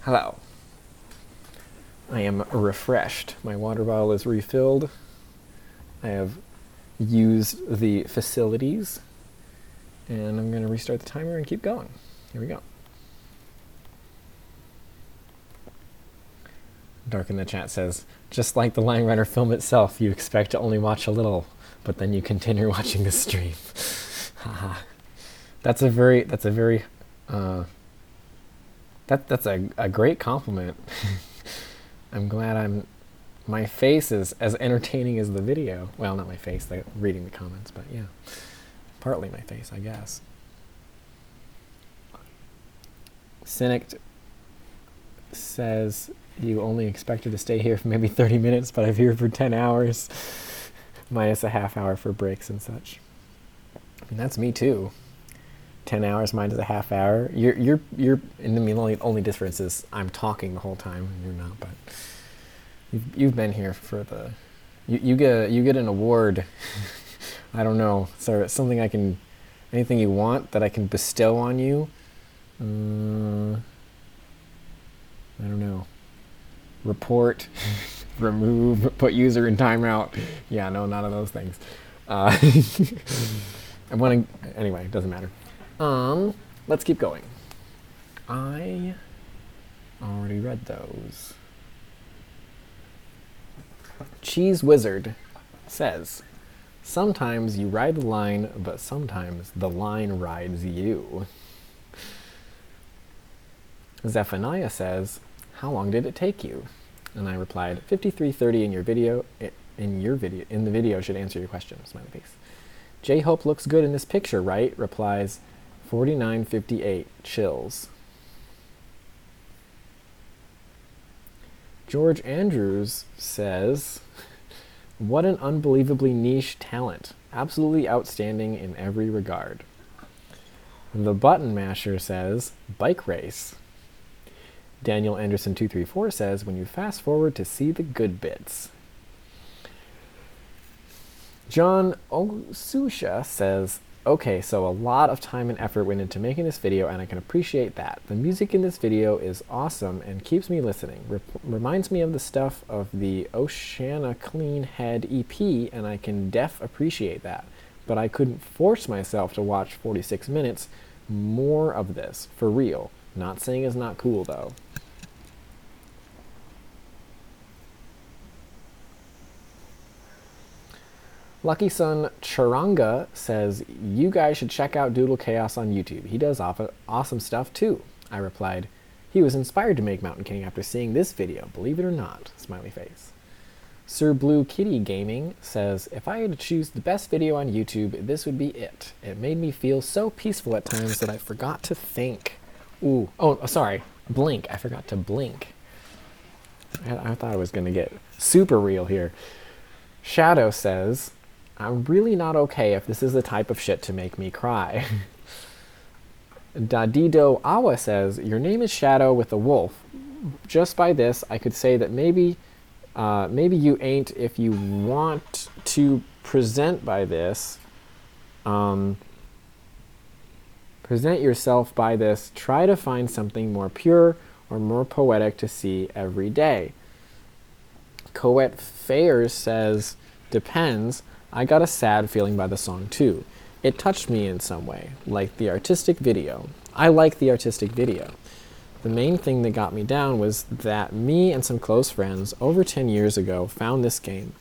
Hello. I am refreshed. My water bottle is refilled. I have used the facilities. And I'm going to restart the timer and keep going. Here we go. Dark in the chat says, just like the Line Runner film itself, you expect to only watch a little, but then you continue watching the stream. Haha. That's a great compliment. I'm glad my face is as entertaining as the video. Well, not my face, reading the comments, but yeah. Partly my face, I guess. Cynic says, you only expected to stay here for maybe 30 minutes, but I'm here for 10 hours. Minus a half hour for breaks and such. And that's me too. 10 hours minus a half hour. You're and the only difference is I'm talking the whole time and you're not, but you've been here for the you get an award. I don't know. So it's something anything you want that I can bestow on you. I don't know. Report, remove, put user in timeout. Yeah, no, none of those things. Anyway, it doesn't matter. Let's keep going. I already read those. Cheese Wizard says, sometimes you ride the line, but sometimes the line rides you. Zephaniah says, how long did it take you? And I replied, 53:30 in your video. In the video should answer your question. Smiley face. J-Hope looks good in this picture, right? Replies, 49:58. Chills. George Andrews says, what an unbelievably niche talent. Absolutely outstanding in every regard. The Button Masher says, bike race. Daniel Anderson 234 says, when you fast forward to see the good bits. John Osusha says, okay, so a lot of time and effort went into making this video, and I can appreciate that. The music in this video is awesome and keeps me listening. Reminds me of the stuff of the Oceana Clean Head EP, and I can appreciate that. But I couldn't force myself to watch 46 minutes more of this, for real. Not saying it's not cool, though. Lucky Son Charanga says, you guys should check out Doodle Chaos on YouTube. He does awesome stuff too. I replied, he was inspired to make Mountain King after seeing this video, believe it or not. Smiley face. Sir Blue Kitty Gaming says, if I had to choose the best video on YouTube, this would be it. It made me feel so peaceful at times that I forgot to think. Ooh, oh, sorry, blink. I forgot to blink. I thought I was going to get super real here. Shadow says, I'm really not okay if this is the type of shit to make me cry. Dadido Awa says, your name is Shadow with a wolf. Just by this, I could say that maybe you ain't if you want to present by this. Present yourself by this. Try to find something more pure or more poetic to see every day. Coet Fayers says, depends. I got a sad feeling by the song too. It touched me in some way, like the artistic video. I like the artistic video. The main thing that got me down was that me and some close friends over 10 years ago found this game.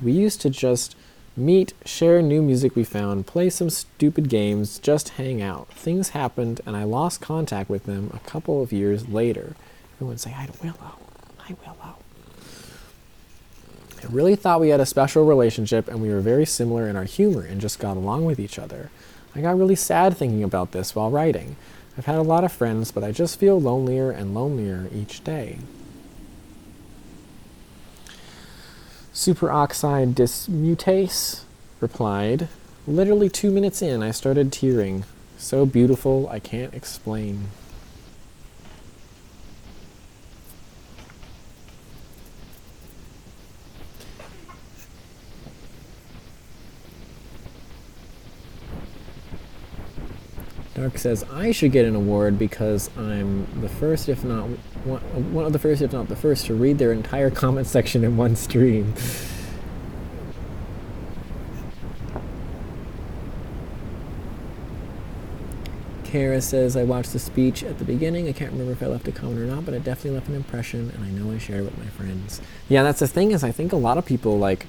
We used to just meet, share new music we found, play some stupid games, just hang out. Things happened and I lost contact with them a couple of years later. Everyone say hi to Willow. Hi, Willow. I really thought we had a special relationship and we were very similar in our humor and just got along with each other. I got really sad thinking about this while writing. I've had a lot of friends, but I just feel lonelier and lonelier each day. Superoxide Dismutase replied, literally 2 minutes in, I started tearing. So beautiful, I can't explain. Dark says, I should get an award because I'm the first, if not one of the first, if not the first, to read their entire comment section in one stream. Kara says, I watched the speech at the beginning. I can't remember if I left a comment or not, but it definitely left an impression, and I know I shared it with my friends. Yeah, that's the thing, is I think a lot of people don't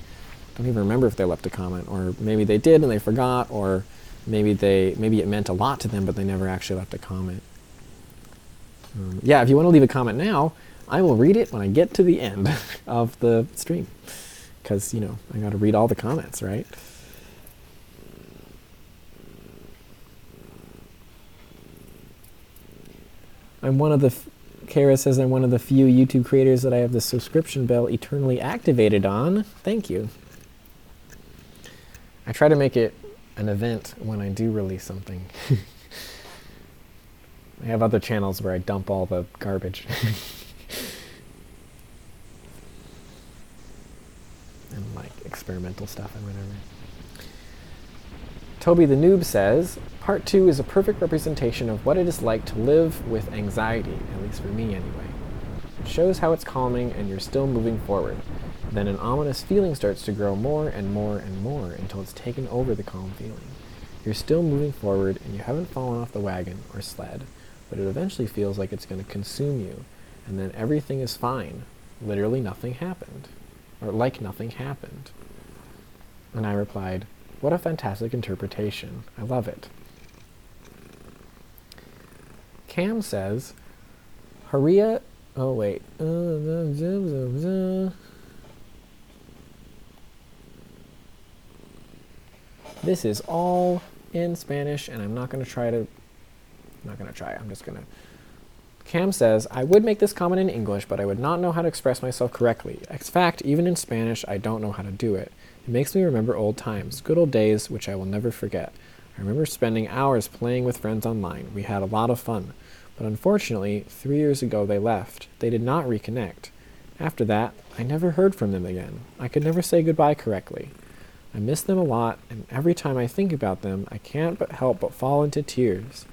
even remember if they left a comment, or maybe they did and they forgot, or maybe it meant a lot to them, but they never actually left a comment. Yeah, if you want to leave a comment now, I will read it when I get to the end of the stream, because, I got to read all the comments, right? Kara says, I'm one of the few YouTube creators that I have the subscription bell eternally activated on. Thank you. I try to make it an event when I do release something. I have other channels where I dump all the garbage. And experimental stuff and whatever. Toby the Noob says, Part 2 is a perfect representation of what it is like to live with anxiety, at least for me anyway. It shows how it's calming and you're still moving forward. Then an ominous feeling starts to grow more and more and more until it's taken over the calm feeling. You're still moving forward and you haven't fallen off the wagon or sled, but it eventually feels like it's going to consume you, and then everything is fine. Literally nothing happened. Or like nothing happened. And I replied, what a fantastic interpretation. I love it. Cam says, Haria... Oh, wait. This is all in Spanish, and I'm not going to try. I'm just going to... Cam says, I would make this comment in English, but I would not know how to express myself correctly. In fact, even in Spanish, I don't know how to do it. It makes me remember old times, good old days, which I will never forget. I remember spending hours playing with friends online. We had a lot of fun. But unfortunately, 3 years ago they left. They did not reconnect. After that, I never heard from them again. I could never say goodbye correctly. I miss them a lot, and every time I think about them, I can't help but fall into tears.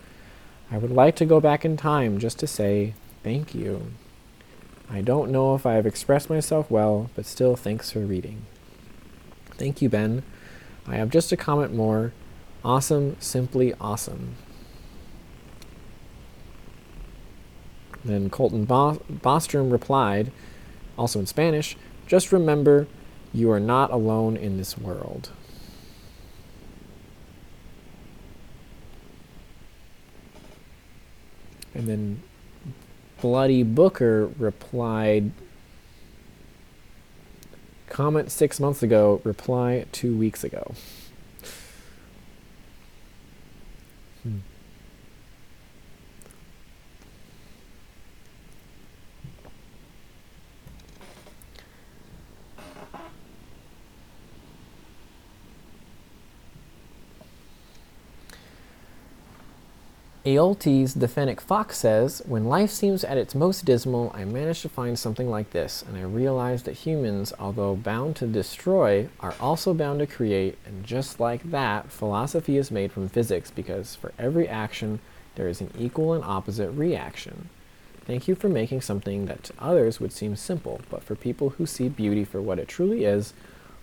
I would like to go back in time just to say thank you. I don't know if I have expressed myself well, but still thanks for reading. Thank you, Ben. I have just a comment more. Awesome, simply awesome. Then Colton Bostrom replied, also in Spanish, just remember, you are not alone in this world. And then Bloody Booker replied, comment 6 months ago, reply 2 weeks ago. Aoltes the Fennec Fox says, when life seems at its most dismal, I manage to find something like this, and I realize that humans, although bound to destroy, are also bound to create, and just like that, philosophy is made from physics, because for every action, there is an equal and opposite reaction. Thank you for making something that to others would seem simple, but for people who see beauty for what it truly is,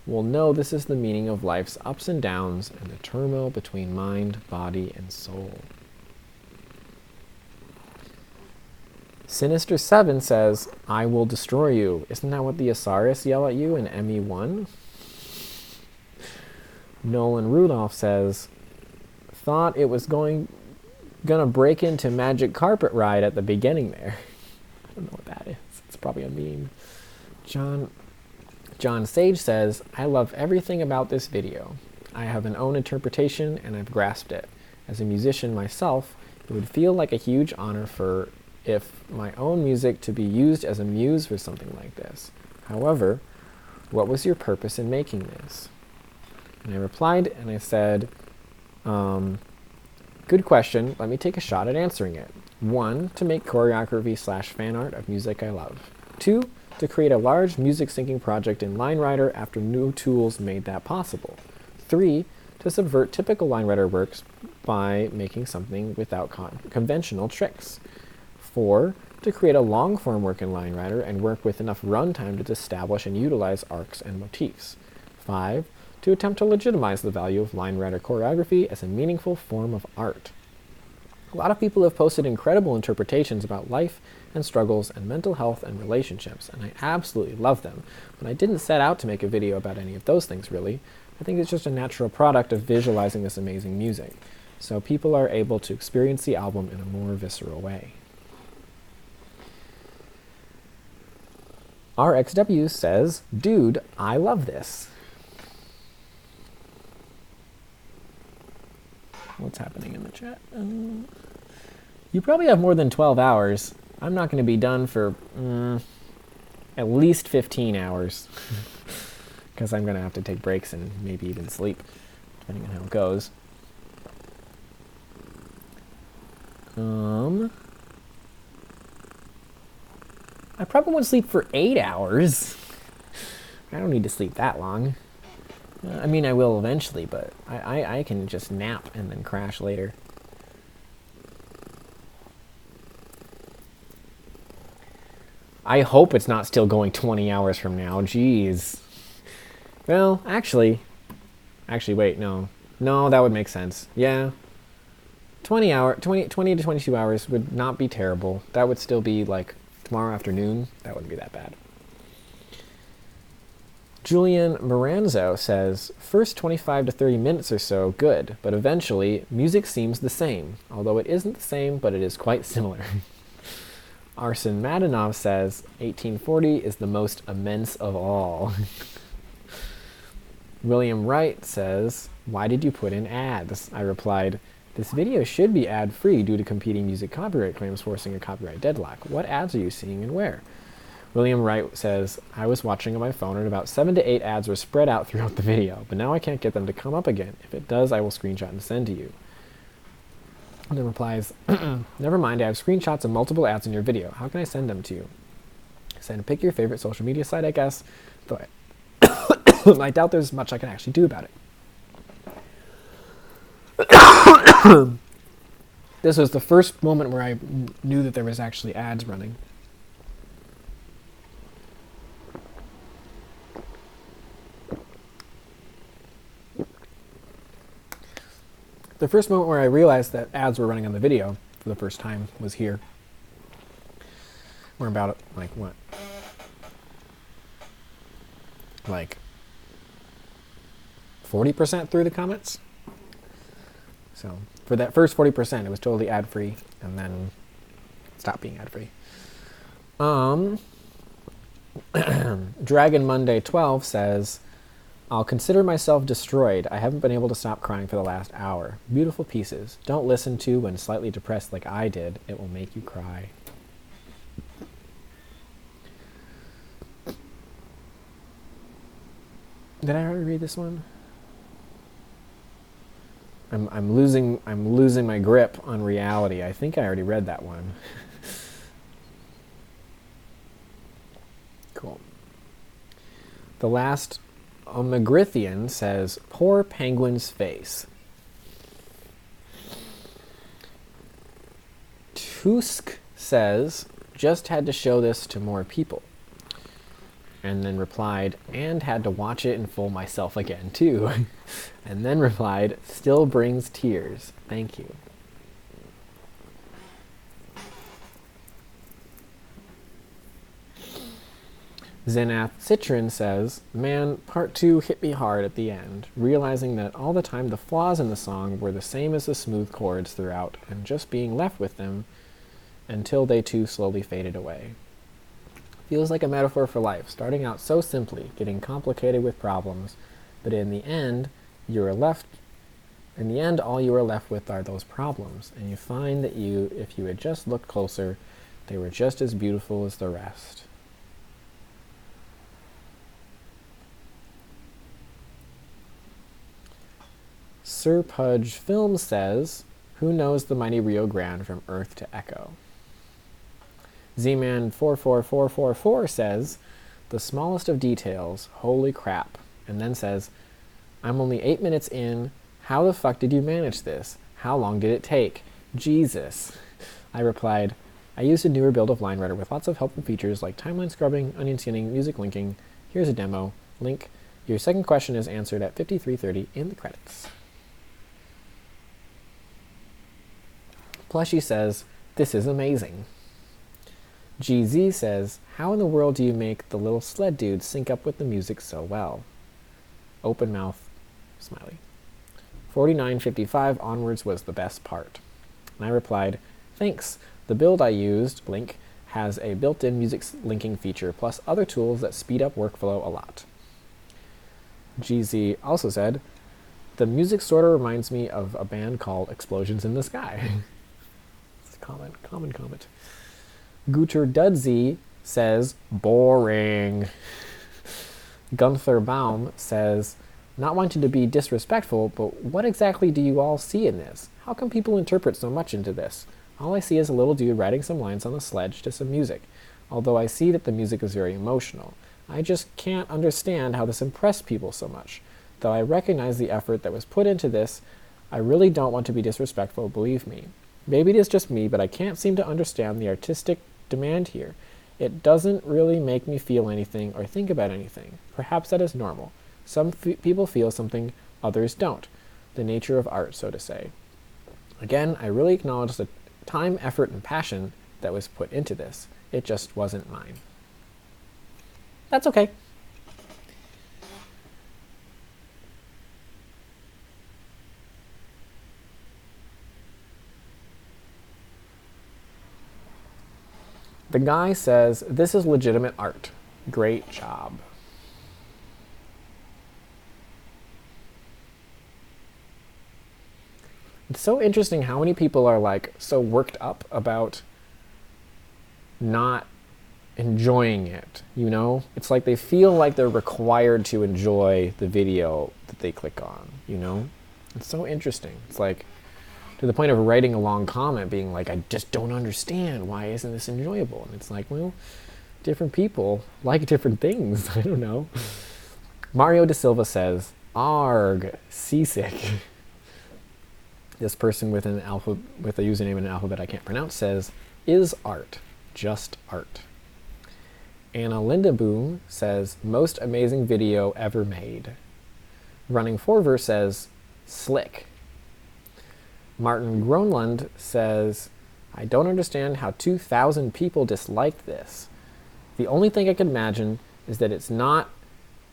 will know this is the meaning of life's ups and downs, and the turmoil between mind, body, and soul. Sinister7 says, I will destroy you. Isn't that what the Asaris yell at you in ME1? Nolan Rudolph says, thought it was gonna break into Magic Carpet Ride at the beginning there. I don't know what that is. It's probably a meme. John Sage says, I love everything about this video. I have an own interpretation and I've grasped it. As a musician myself, it would feel like a huge honor if my own music to be used as a muse for something like this. However, what was your purpose in making this? And I replied and I said, good question, let me take a shot at answering it. 1, to make choreography / fan art of music I love. 2, to create a large music syncing project in Line Rider after new tools made that possible. 3, to subvert typical line writer works by making something without conventional tricks. 4. To create a long-form work in line writer and work with enough runtime to establish and utilize arcs and motifs. 5. To attempt to legitimize the value of line writer choreography as a meaningful form of art. A lot of people have posted incredible interpretations about life and struggles and mental health and relationships, and I absolutely love them. But I didn't set out to make a video about any of those things, really. I think it's just a natural product of visualizing this amazing music, so people are able to experience the album in a more visceral way. RXW says, "Dude, I love this." What's happening in the chat? You probably have more than 12 hours. I'm not going to be done for at least 15 hours. Because I'm going to have to take breaks and maybe even sleep, depending on how it goes. I probably won't sleep for 8 hours. I don't need to sleep that long. I mean, I will eventually, but I can just nap and then crash later. I hope it's not still going 20 hours from now. Jeez. Well, actually, wait, no. No, that would make sense. Yeah. 20 to 22 hours would not be terrible. That would still be like tomorrow afternoon. That wouldn't be that bad. Julian Moranzo says, first 25 to 30 minutes or so, good, but eventually, music seems the same, although it isn't the same, but it is quite similar. Arsen Madanov says, 1840 is the most immense of all. William Wright says, why did you put in ads? I replied, this video should be ad-free due to competing music copyright claims forcing a copyright deadlock. What ads are you seeing and where? William Wright says, I was watching on my phone and about 7 to 8 ads were spread out throughout the video, but now I can't get them to come up again. If it does, I will screenshot and send to you. And then replies, never mind, I have screenshots of multiple ads in your video. How can I send them to you? Pick your favorite social media site, I guess. Though I doubt there's much I can actually do about it. This was the first moment where I knew that there was actually ads running. The first moment where I realized that ads were running on the video for the first time was here. We're about, like, what? Like 40% through the comments? So, for that first 40%, it was totally ad-free, and then stopped being ad-free. Dragon Monday 12 says, I'll consider myself destroyed. I haven't been able to stop crying for the last hour. Beautiful pieces. Don't listen to when slightly depressed like I did. It will make you cry. Did I already read this one? I'm losing my grip on reality. I think I already read that one. Cool. The last Omegrithian says, poor penguin's face. Tusk says, just had to show this to more people. And then replied, and had to watch it in full myself again, too. And then replied, still brings tears. Thank you. Zenath Citron says, man, part 2 hit me hard at the end, realizing that all the time the flaws in the song were the same as the smooth chords throughout, and just being left with them until they too slowly faded away. Feels like a metaphor for life, starting out so simply, getting complicated with problems, but in the end, all you are left with are those problems, and you find that if you had just looked closer, they were just as beautiful as the rest. Sir Pudge Film says, who knows the mighty Rio Grande from Earth to Echo? Z-Man 44444 says, the smallest of details, holy crap, and then says, I'm only 8 minutes in, How the fuck did you manage this? How long did it take? Jesus. I replied, I used a newer build of LineWriter with lots of helpful features like timeline scrubbing, onion skinning, music linking. Here's a demo. Link. Your second question is answered at 53:30 in the credits. Plushy says, this is amazing. GZ says, how in the world do you make the little sled dude sync up with the music so well? Open mouth, smiley. 49:55 onwards was the best part. And I replied, thanks. The build I used, Link, has a built-in music linking feature plus other tools that speed up workflow a lot. GZ also said, the music sort of reminds me of a band called Explosions in the Sky. It's a common comment. Guter Dudzy says, boring. Gunther Baum says, not wanting to be disrespectful, but what exactly do you all see in this? How can people interpret so much into this? All I see is a little dude riding some lines on a sledge to some music, although I see that the music is very emotional. I just can't understand how this impressed people so much. Though I recognize the effort that was put into this, I really don't want to be disrespectful, believe me. Maybe it is just me, but I can't seem to understand the artistic demand here. It doesn't really make me feel anything or think about anything. Perhaps that is normal. Some people feel something, others don't. The nature of art, so to say. Again, I really acknowledge the time, effort, and passion that was put into this. It just wasn't mine. That's okay. The guy says, this is legitimate art. Great job. It's so interesting how many people are like so worked up about not enjoying it, you know? It's like they feel like they're required to enjoy the video that they click on, you know? It's so interesting. It's like to the point of writing a long comment being like, I just don't understand. Why isn't this enjoyable? And it's like, well, different people like different things. I don't know. Mario da Silva says, arg, seasick. This person with a username and an alphabet I can't pronounce says, is art, just art. Anna Linda Boom says, most amazing video ever made. Running Forver says, slick. Martin Gronlund says, I don't understand how 2,000 people disliked this. The only thing I can imagine is that it's not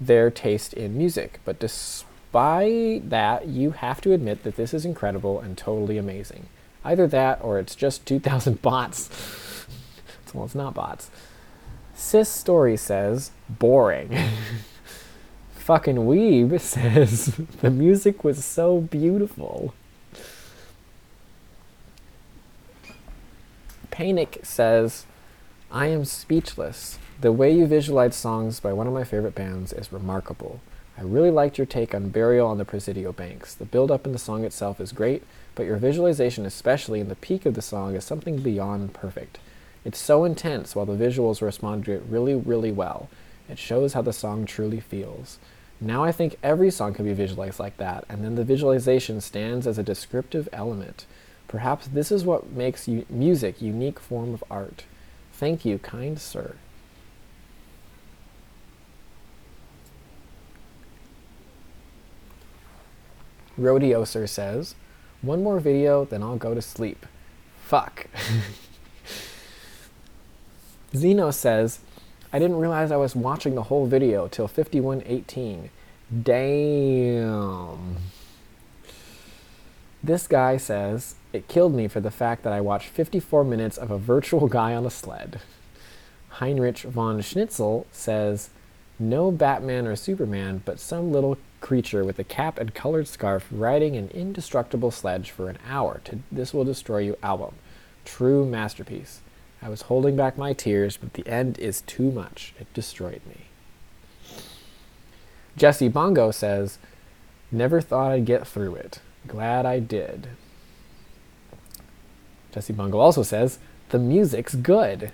their taste in music, but despite that, you have to admit that this is incredible and totally amazing. Either that or it's just 2,000 bots. Well, it's not bots. Sis Story says, boring. Fucking Weeb says, the music was so beautiful. Panic says, I am speechless. The way you visualize songs by one of my favorite bands is remarkable. I really liked your take on Burial on the Presidio Banks. The build-up in the song itself is great, but your visualization, especially in the peak of the song, is something beyond perfect. It's so intense while the visuals respond to it really, really well. It shows how the song truly feels. Now I think every song can be visualized like that, and then the visualization stands as a descriptive element. Perhaps this is what makes music a unique form of art. Thank you, kind sir. Rodeo Sir says, one more video, then I'll go to sleep. Fuck. Zeno says, I didn't realize I was watching the whole video till 51:18. Damn. This guy says, it killed me for the fact that I watched 54 minutes of a virtual guy on a sled. Heinrich von Schnitzel says, no Batman or Superman, but some little creature with a cap and colored scarf riding an indestructible sledge for an hour to This Will Destroy You album. True masterpiece. I was holding back my tears, but the end is too much. It destroyed me. Jesse Bongo says, never thought I'd get through it. Glad I did. Jesse Bongo also says, the music's good.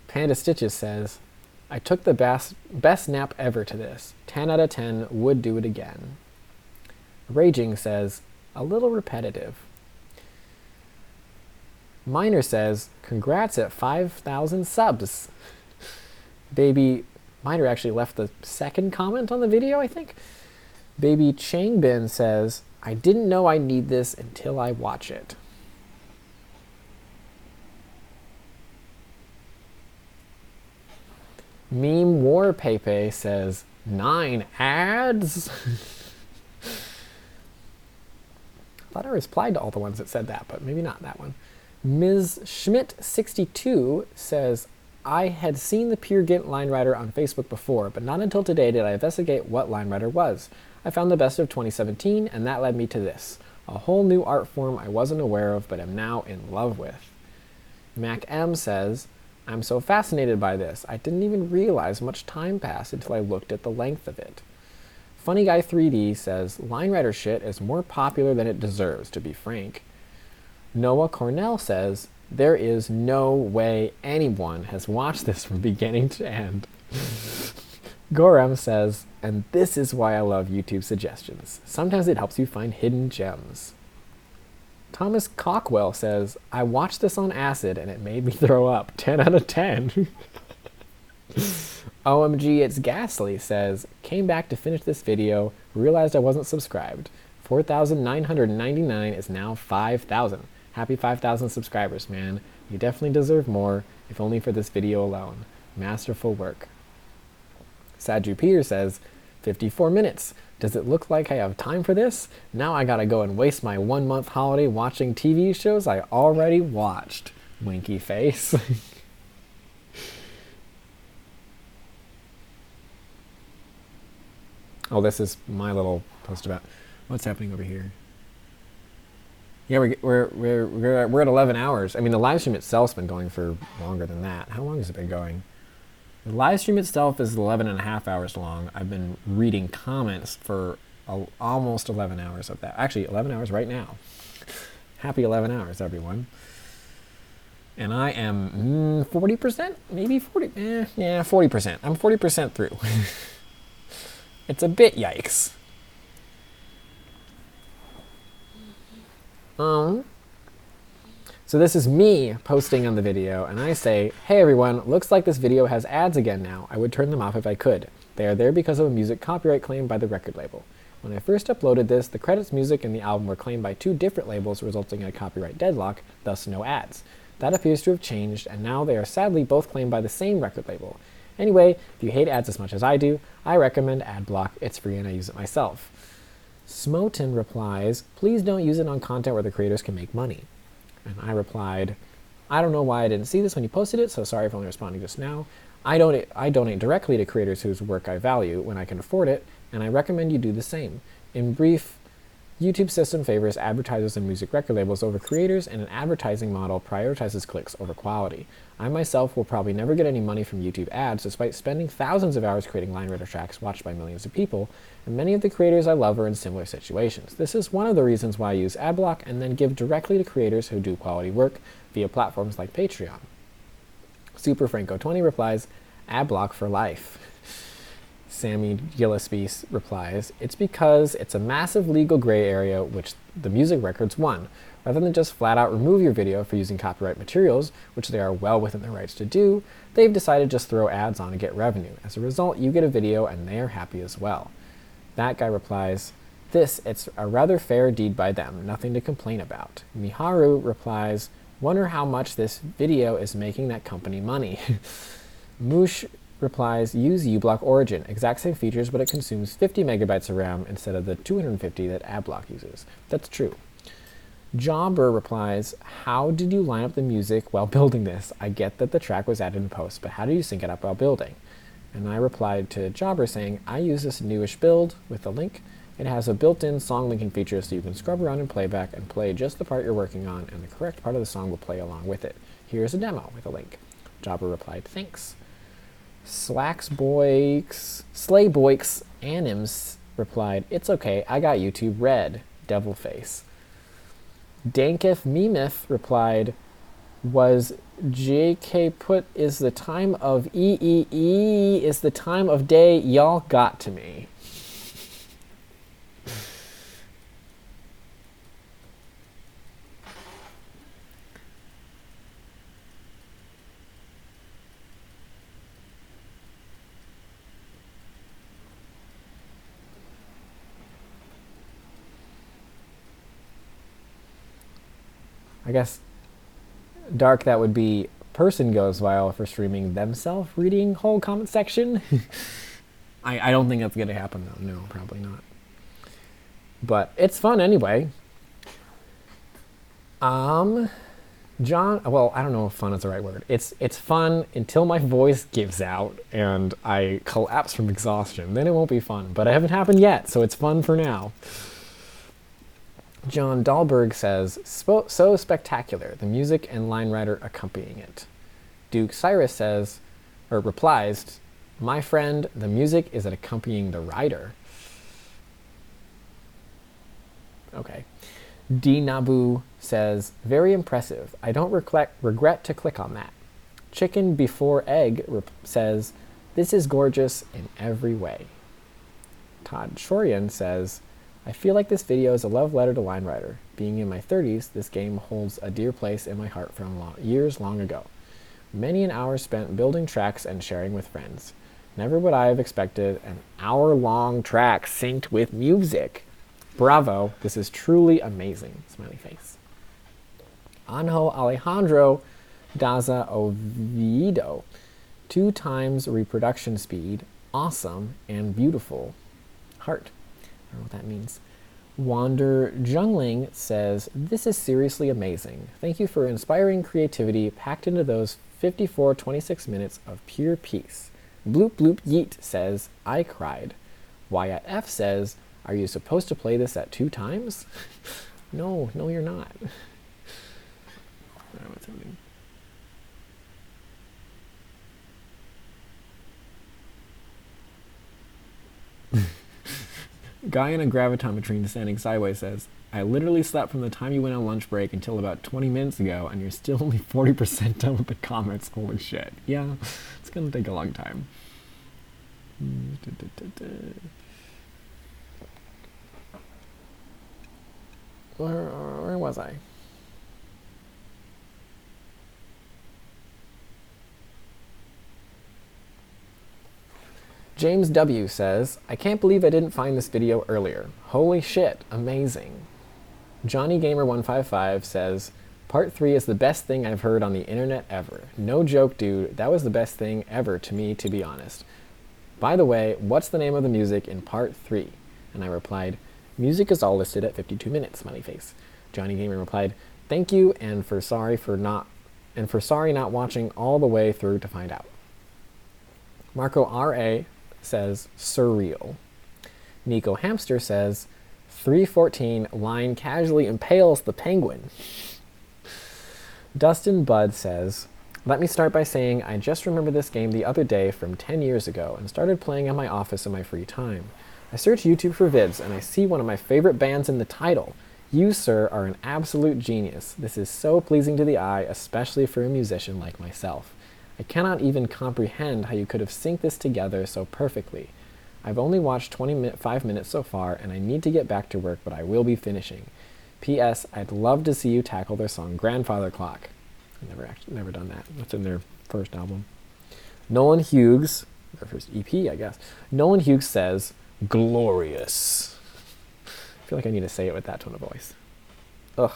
Panda Stitches says, I took the best nap ever to this. 10 out of 10, would do it again. Raging says, a little repetitive. Miner says, congrats at 5,000 subs. Baby Miner actually left the second comment on the video, I think. Baby Changbin says, I didn't know I need this until I watch it. Meme War Pepe says, 9 ads? I thought I replied to all the ones that said that, but maybe not that one. Ms. Schmidt62 says, I had seen the Peer Gynt line writer on Facebook before, but not until today did I investigate what line writer was. I found the best of 2017, and that led me to this. A whole new art form I wasn't aware of, but am now in love with. Mac M says, I'm so fascinated by this. I didn't even realize much time passed until I looked at the length of it. Funny Guy 3D says, line writer shit is more popular than it deserves, to be frank. Noah Cornell says, there is no way anyone has watched this from beginning to end. Gorem says, and this is why I love YouTube suggestions. Sometimes it helps you find hidden gems. Thomas Cockwell says, I watched this on acid and it made me throw up. 10 out of 10. OMG, it's ghastly says, came back to finish this video, realized I wasn't subscribed. 4,999 is now 5,000. Happy 5,000 subscribers, man. You definitely deserve more, if only for this video alone. Masterful work. Sadju Peter says, 54 minutes. Does it look like I have time for this? Now I gotta go and waste my 1 month holiday watching TV shows I already watched. Winky face. Oh, this is my little post about what's happening over here. Yeah, we're at 11 hours. I mean, the live stream itself's been going for longer than that. How long has it been going? The live stream itself is 11 and a half hours long. I've been reading comments for almost 11 hours of that. Actually, 11 hours right now. Happy 11 hours, everyone. And I am 40%? Maybe 40? Yeah, 40%. I'm 40% through. It's a bit yikes. So this is me posting on the video, and I say, hey everyone, looks like this video has ads again now. I would turn them off if I could. They are there because of a music copyright claim by the record label. When I first uploaded this, the credits, music, and the album were claimed by 2 different labels, resulting in a copyright deadlock, thus no ads. That appears to have changed, and now they are sadly both claimed by the same record label. Anyway, if you hate ads as much as I do, I recommend Adblock. It's free and I use it myself. Smoten replies, please don't use it on content where the creators can make money. And I replied, I don't know why I didn't see this when you posted it, so sorry for only responding just now. I donate directly to creators whose work I value when I can afford it, and I recommend you do the same. In brief, YouTube system favors advertisers and music record labels over creators, and an advertising model prioritizes clicks over quality. I myself will probably never get any money from YouTube ads, despite spending thousands of hours creating line writer tracks watched by millions of people, and many of the creators I love are in similar situations. This is one of the reasons why I use Adblock and then give directly to creators who do quality work via platforms like Patreon. Super Franco 20 replies, Adblock for life. Sammy Gillespie replies, it's because it's a massive legal gray area which the music records won. Rather than just flat out remove your video for using copyright materials, which they are well within their rights to do, they've decided to just throw ads on and get revenue. As a result, you get a video and they are happy as well. That guy replies, it's a rather fair deed by them, nothing to complain about. Miharu replies, wonder how much this video is making that company money. Moosh replies, use uBlock Origin, exact same features, but it consumes 50 megabytes of RAM instead of the 250 that Adblock uses. That's true. Jobber replies, how did you line up the music while building this? I get that the track was added in post, but how do you sync it up while building? And I replied to Jobber saying, I use this newish build with a link. It has a built-in song linking feature so you can scrub around in playback and play just the part you're working on, and the correct part of the song will play along with it. Here's a demo with a link. Jobber replied, thanks. Slayboix Anims replied, it's okay, I got YouTube red, devil face. Danketh Memeth replied, was JK put is the time of EEE is the time of day y'all got to me. I guess dark, that would be person goes viral for streaming themselves reading whole comment section. I don't think that's going to happen, though. No, probably not. But it's fun anyway. John, well, I don't know if fun is the right word. It's fun until my voice gives out and I collapse from exhaustion. Then it won't be fun. But it hasn't happened yet, so it's fun for now. John Dahlberg says, so spectacular, the music and line writer accompanying it. Duke Cyrus says, or replies, my friend, the music is accompanying the writer. Okay. D. Nabu says, very impressive. I don't regret to click on that. Chicken Before Egg says, this is gorgeous in every way. Todd Shorian says, I feel like this video is a love letter to line writer. Being in my 30s, this game holds a dear place in my heart from years long ago. Many an hour spent building tracks and sharing with friends. Never would I have expected an hour-long track synced with music. Bravo, this is truly amazing. Smiley face. Anjo Alejandro Daza Oviedo. 2 times reproduction speed, awesome and beautiful. Heart. I don't know what that means. Wander Jungling says, this is seriously amazing. Thank you for inspiring creativity packed into those 26 minutes of pure peace. Bloop Bloop Yeet says, I cried. Wyatt F says, are you supposed to play this at 2 times? No, you're not. I don't know what's happening. Guy in a gravitometer standing sideways says, I literally slept from the time you went on lunch break until about 20 minutes ago, and you're still only 40% done with the comments. Holy shit. Yeah, it's going to take a long time. Where was I? James W. says, I can't believe I didn't find this video earlier. Holy shit, amazing. Johnny Gamer 155 says, Part 3 is the best thing I've heard on the internet ever. No joke, dude, that was the best thing ever to me, to be honest. By the way, what's the name of the music in Part 3? And I replied, music is all listed at 52 minutes, smiley face. Johnny Gamer replied, thank you, and for sorry not watching all the way through to find out. Marco R.A. says, surreal. Nico Hamster says, 314 line casually impales the penguin. Dustin Budd says, let me start by saying I just remembered this game the other day from 10 years ago and started playing in my office in my free time. I search YouTube for vids and I see one of my favorite bands in the title. You, sir, are an absolute genius. This is so pleasing to the eye, especially for a musician like myself. I cannot even comprehend how you could have synced this together so perfectly. I've only watched 5 minutes so far, and I need to get back to work, but I will be finishing. P.S. I'd love to see you tackle their song Grandfather Clock. I've never done that. That's in their first album. Nolan Hughes, their first EP, I guess. Nolan Hughes says, glorious. I feel like I need to say it with that tone of voice. Ugh.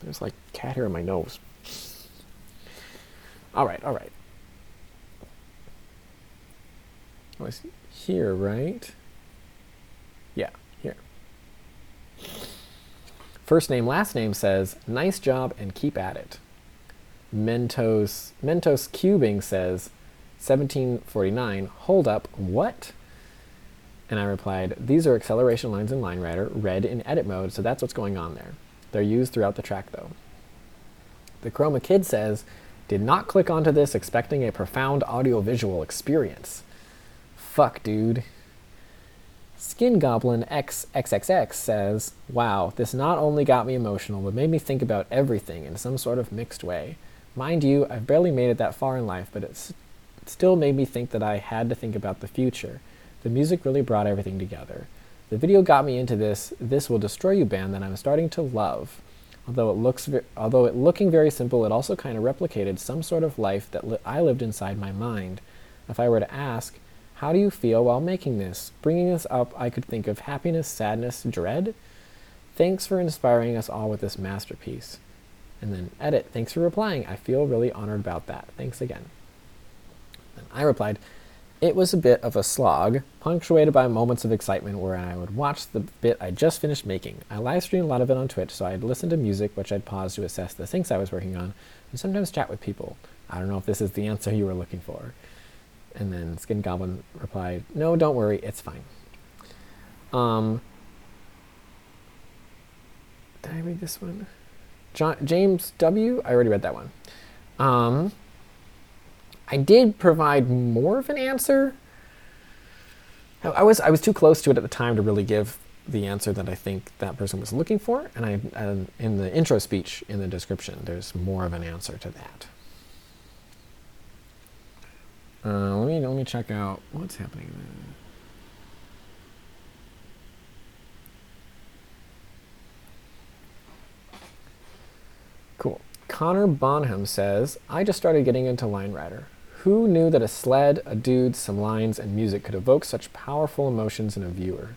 There's like cat hair in my nose. All right. I was here, right? Yeah, here. First name, last name says, nice job and keep at it. Mentos Cubing says, 1749, hold up, what? And I replied, these are acceleration lines in LineWriter, read in edit mode, so that's what's going on there. They're used throughout the track, though. The Chroma Kid says, did not click onto this expecting a profound audiovisual experience. Fuck, dude. Skin Goblin XXXX says, wow, this not only got me emotional, but made me think about everything in some sort of mixed way. Mind you, I've barely made it that far in life, but it still made me think that I had to think about the future. The music really brought everything together. The video got me into this Will Destroy You band that I'm starting to love. Although it looking very simple, it also kind of replicated some sort of life that I lived inside my mind. If I were to ask, how do you feel while making this? Bringing this up, I could think of happiness, sadness, dread. Thanks for inspiring us all with this masterpiece. And then edit, thanks for replying. I feel really honored about that. Thanks again. And I replied, it was a bit of a slog, punctuated by moments of excitement where I would watch the bit I just finished making. I live streamed a lot of it on Twitch, so I'd listen to music, which I'd pause to assess the things I was working on, and sometimes chat with people. I don't know if this is the answer you were looking for. And then Skin Goblin replied, no, don't worry, it's fine. Did I read this one? James W? I already read that one. I did provide more of an answer. I was too close to it at the time to really give the answer that I think that person was looking for. And in the intro speech in the description, there's more of an answer to that. Let me check out what's happening there. Cool. Connor Bonham says, I just started getting into Line Rider. Who knew that a sled, a dude, some lines, and music could evoke such powerful emotions in a viewer?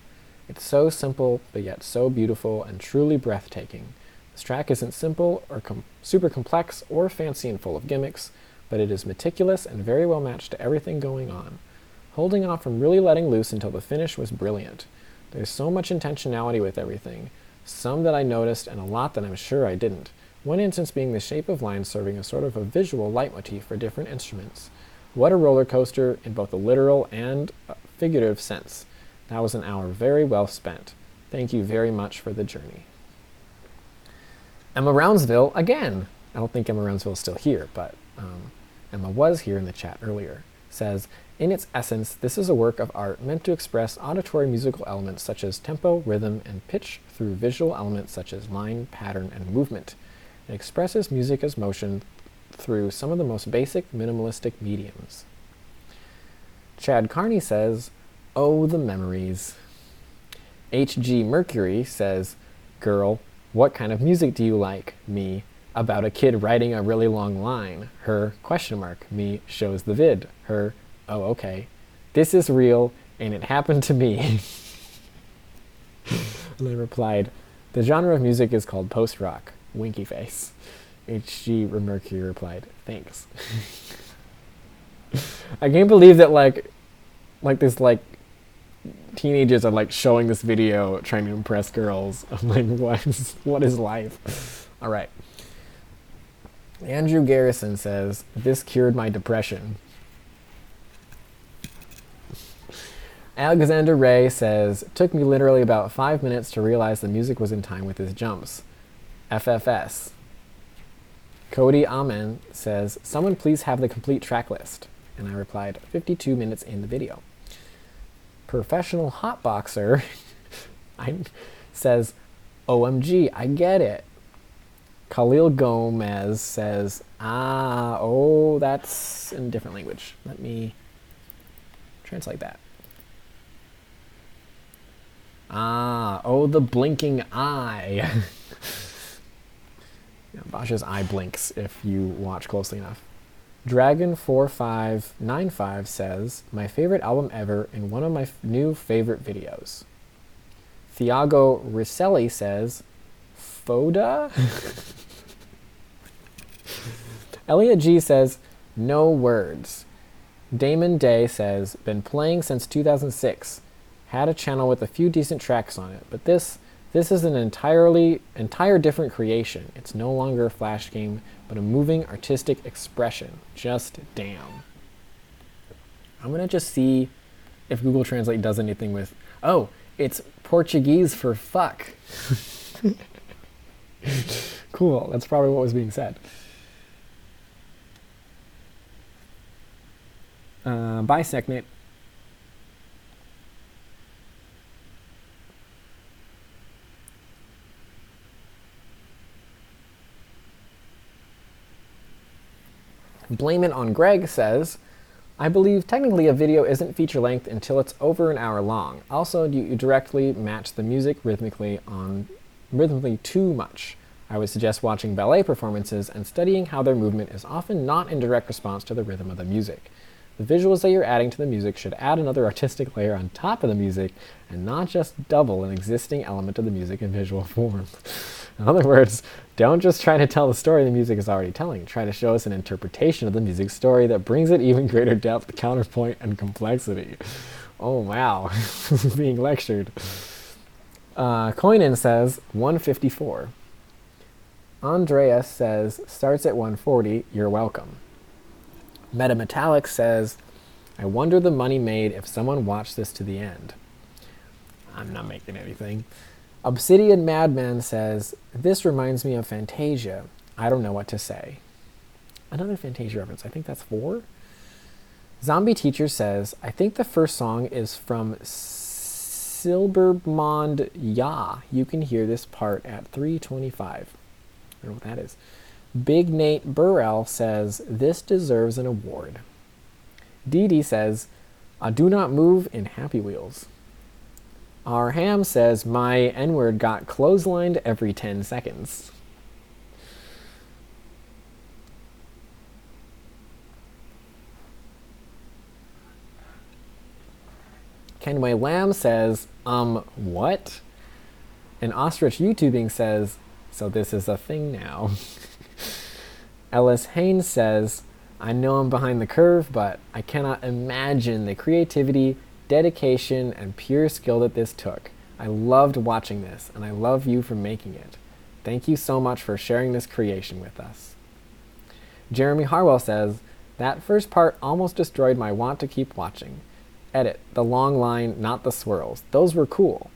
It's so simple, but yet so beautiful and truly breathtaking. This track isn't simple or super complex or fancy and full of gimmicks, but it is meticulous and very well matched to everything going on. Holding off from really letting loose until the finish was brilliant. There's so much intentionality with everything, some that I noticed and a lot that I'm sure I didn't. One instance being the shape of lines serving as sort of a visual leitmotif for different instruments. What a roller coaster in both a literal and figurative sense. That was an hour very well spent. Thank you very much for the journey. Emma Roundsville, again. I don't think Emma Roundsville is still here, but Emma was here in the chat earlier. Says, in its essence, this is a work of art meant to express auditory musical elements such as tempo, rhythm, and pitch through visual elements such as line, pattern, and movement. It expresses music as motion through some of the most basic minimalistic mediums. Chad Carney says, oh, the memories. H.G. Mercury says, girl, what kind of music do you like? Me, about a kid writing a really long line. Her, question mark, me, shows the vid. Her, oh, okay. This is real, and it happened to me. And I replied, the genre of music is called post-rock. Winky face. H.G. Mercury replied, thanks. I can't believe that like teenagers are like showing this video trying to impress girls. I'm like, what is life? All right. Andrew Garrison says, this cured my depression. Alexander Ray says, took me literally about 5 minutes to realize the music was in time with his jumps. FFS. Cody Amen says, someone please have the complete track list. And I replied, 52 minutes in the video. Professional Hotboxer says, OMG, I get it. Khalil Gomez says, that's in a different language. Let me translate that. The blinking eye. Yeah, Bosch's eye blinks if you watch closely enough. Dragon4595 says, my favorite album ever and one of my new favorite videos. Thiago Riselli says, Foda? Elliot G says, no words. Damon Day says, been playing since 2006. Had a channel with a few decent tracks on it, but this is an entire different creation. It's no longer a flash game, but a moving artistic expression. Just damn. I'm gonna just see if Google Translate does anything with, oh, it's Portuguese for fuck. Cool, that's probably what was being said. Bisecnate. Blame It on Greg says, I believe technically a video isn't feature length until it's over an hour long. Also, you directly match the music rhythmically too much. I would suggest watching ballet performances and studying how their movement is often not in direct response to the rhythm of the music. The visuals that you're adding to the music should add another artistic layer on top of the music and not just double an existing element of the music in visual form. In other words, don't just try to tell the story the music is already telling. Try to show us an interpretation of the music story that brings it even greater depth, counterpoint, and complexity. Oh, wow. Being lectured. Koinen says 154. Andreas says, starts at 140, you're welcome. Metametallic says, I wonder the money made if someone watched this to the end. I'm not making anything. Obsidian Madman says, this reminds me of Fantasia. I don't know what to say. Another Fantasia reference. I think that's 4. Zombie Teacher says, I think the first song is from Silbermond Ya. You can hear this part at 3:25. I don't know what that is. Big Nate Burrell says, this deserves an award. Dee Dee says, do not move in Happy Wheels. Our Ham says, my N-word got clotheslined every 10 seconds. Kenway Lamb says, what? And Ostrich YouTubing says, so this is a thing now. Ellis Haynes says, I know I'm behind the curve, but I cannot imagine the creativity, dedication, and pure skill that this took. I loved watching this, and I love you for making it. Thank you so much for sharing this creation with us. Jeremy Harwell says, that first part almost destroyed my want to keep watching. Edit, the long line, not the swirls. Those were cool.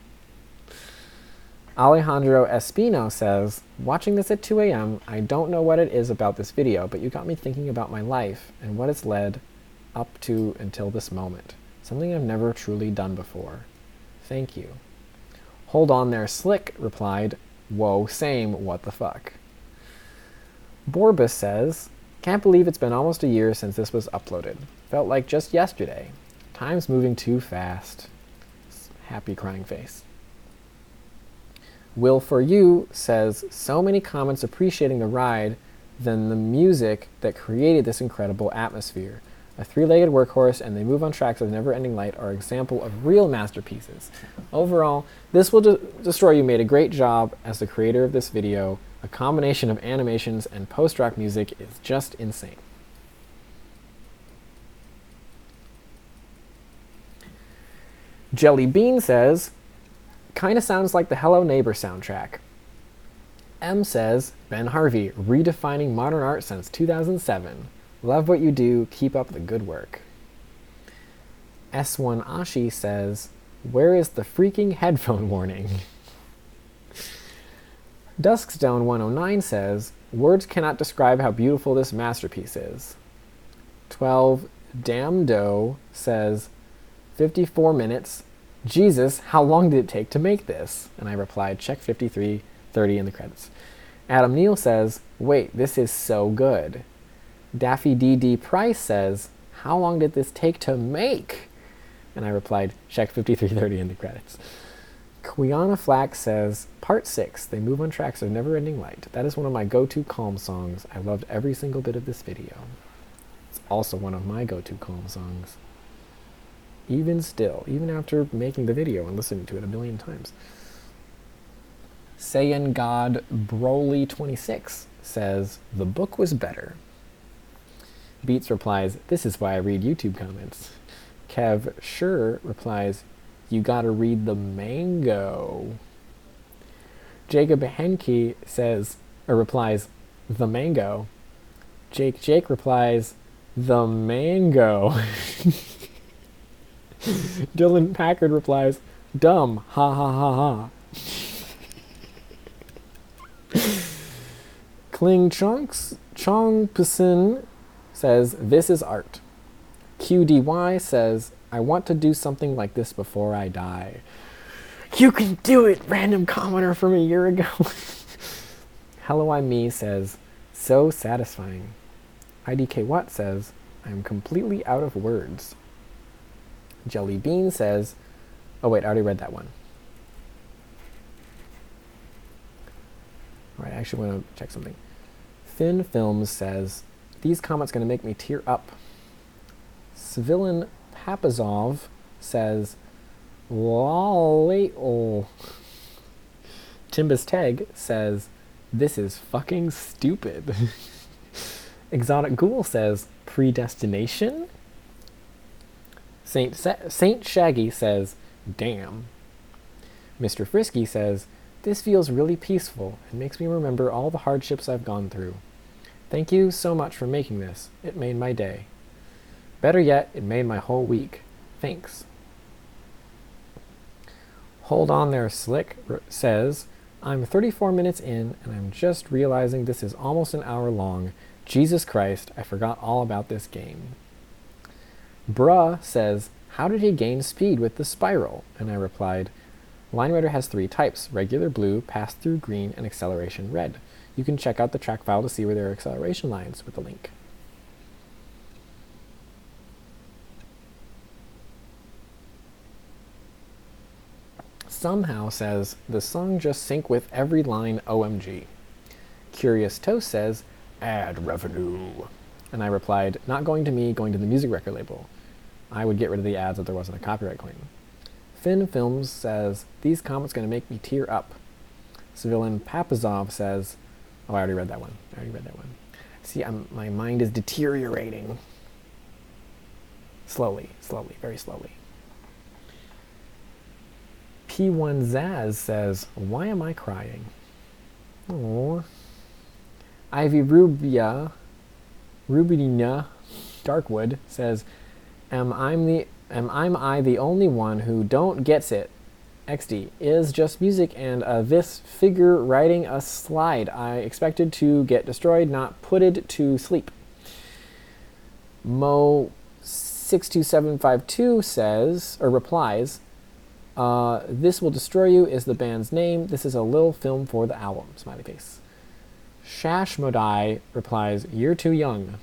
Alejandro Espino says, watching this at 2 a.m., I don't know what it is about this video, but you got me thinking about my life and what it's led up to until this moment. Something I've never truly done before. Thank you. Hold on there, Slick replied, whoa, same, what the fuck. Borbus says, can't believe it's been almost a year since this was uploaded. Felt like just yesterday. Time's moving too fast. Happy crying face. Will For You says, so many comments appreciating the ride than the music that created this incredible atmosphere. A 3-legged workhorse and They Move on Tracks of Never-Ending Light are example of real masterpieces. Overall, This Will Destroy You made a great job as the creator of this video. A combination of animations and post-rock music is just insane. Jelly Bean says, kinda sounds like the Hello Neighbor soundtrack. M says, Ben Harvey, redefining modern art since 2007. Love what you do, keep up the good work. S1 Ashi says, where is the freaking headphone warning? Duskstone 109 says, words cannot describe how beautiful this masterpiece is. 12 Damdo says, 54 minutes. Jesus, how long did it take to make this? And I replied, check 53:30 in the credits. Adam Neal says, wait, this is so good. Daffy D.D. Price says, how long did this take to make? And I replied, check 53:30 in the credits. Quiana Flack says, part 6, They Move on Tracks of Never-Ending Light. That is one of my go-to calm songs. I loved every single bit of this video. It's also one of my go-to calm songs. Even still, even after making the video and listening to it a million times. Saiyan God Broly 26 says, the book was better. Beats replies, this is why I read YouTube comments. Kev Sure replies, you gotta read the mango. Jacob Henke replies, the mango. Jake replies, the mango. Dylan Packard replies, dumb, ha ha ha ha. Kling Chongpson says, this is art. QDY says, I want to do something like this before I die. You can do it, random commenter from a year ago. Hello, I'm Me says, so satisfying. IDK Watt says, I'm completely out of words. Jelly Bean says, oh wait, I already read that one. All right, I actually want to check something. Finn Films says, these comments going to make me tear up. Civilian Papazov says, Lol. Timbus Teg says, this is fucking stupid. Exotic Ghoul says, predestination? Saint Shaggy says, damn. Mr. Frisky says, this feels really peaceful and makes me remember all the hardships I've gone through. Thank you so much for making this. It made my day. Better yet, it made my whole week. Thanks. Hold on there, Slick says, I'm 34 minutes in and I'm just realizing this is almost an hour long. Jesus Christ, I forgot all about this game. Bruh says, how did he gain speed with the spiral? And I replied, Line Rider has 3 types, regular blue, pass-through green, and acceleration red. You can check out the track file to see where there are acceleration lines with the link. Somehow says, the song just sync with every line OMG. Curious Toast says, ad revenue. And I replied, not going to me, going to the music record label. I would get rid of the ads if there wasn't a copyright claim. Finn Films says, these comments going to make me tear up. Civilian Papazov says, oh, I already read that one. See, my mind is deteriorating. Slowly, very slowly. P1 Zaz says, why am I crying? Aww. Ivy Rubina Darkwood says, Am I the only one who don't gets it? XD is just music and this figure riding a slide. I expected to get destroyed, not putted to sleep. Mo62752 says, or replies, this will destroy you is the band's name. This is a little film for the album. Smiley face. Shashmodai replies, you're too young.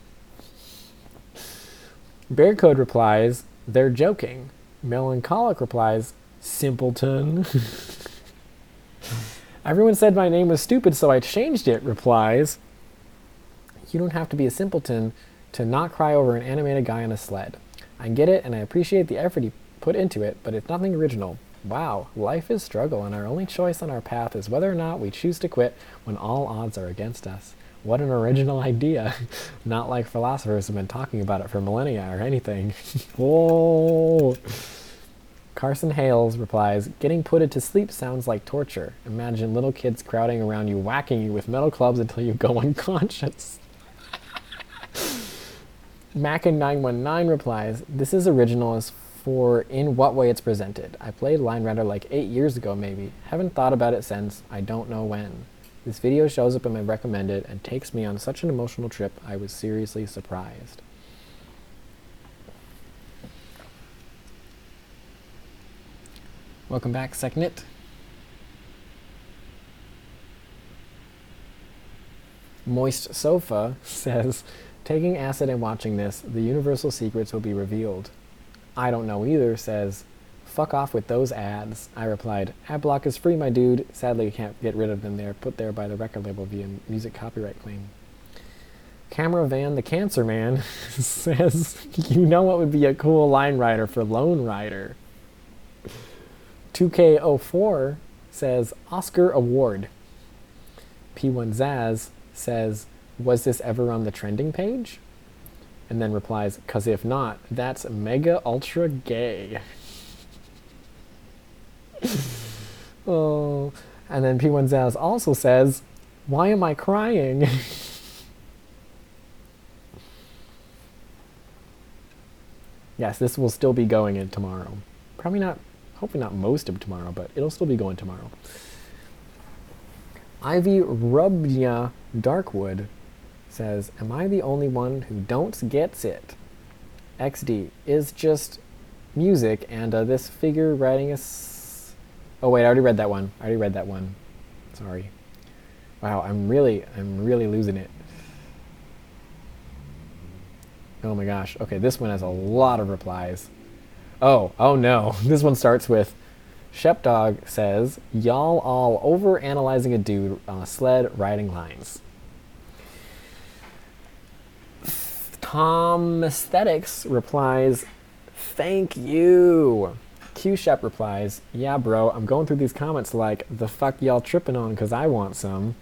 Bearcode replies, they're joking. Melancholic replies, simpleton. Everyone said my name was stupid, so I changed it, replies, you don't have to be a simpleton to not cry over an animated guy on a sled. I get it, and I appreciate the effort he put into it, but it's nothing original. Wow, life is struggle, and our only choice on our path is whether or not we choose to quit when all odds are against us. What an original idea. Not like philosophers have been talking about it for millennia or anything. Whoa. Carson Hales replies, getting putted to sleep sounds like torture. Imagine little kids crowding around you, whacking you with metal clubs until you go unconscious. Mackin919 replies, this is original as for in what way it's presented. I played Line Rider like 8 years ago maybe. Haven't thought about it since, I don't know when. This video shows up in my recommended and takes me on such an emotional trip, I was seriously surprised. Welcome back, Seknit. Moist Sofa says, taking acid and watching this, the universal secrets will be revealed. I don't know either says, fuck off with those ads. I replied, adblock is free, my dude. Sadly, you can't get rid of them. They're put there by the record label via music copyright claim. Camera Van the Cancer Man says, you know what would be a cool line rider for Lone Rider? 2K04 says, Oscar Award. P1 Zaz says, was this ever on the trending page? And then replies, cause if not, that's mega ultra gay. Oh, and then P1 Zaz also says, why am I crying? Yes, this will still be going in tomorrow. Probably not, hopefully not most of tomorrow, but it'll still be going tomorrow. Ivy Rubnia Darkwood says, am I the only one who don't gets it? XD is just music and this figure writing a oh wait, I already read that one. Sorry. Wow, I'm really losing it. Oh my gosh. Okay, this one has a lot of replies. Oh no. This one starts with, Shepdog says, y'all all over analyzing a dude on a sled riding lines. Tom Aesthetics replies, thank you. Q Shep replies, yeah, bro, I'm going through these comments like, the fuck y'all tripping on because I want some.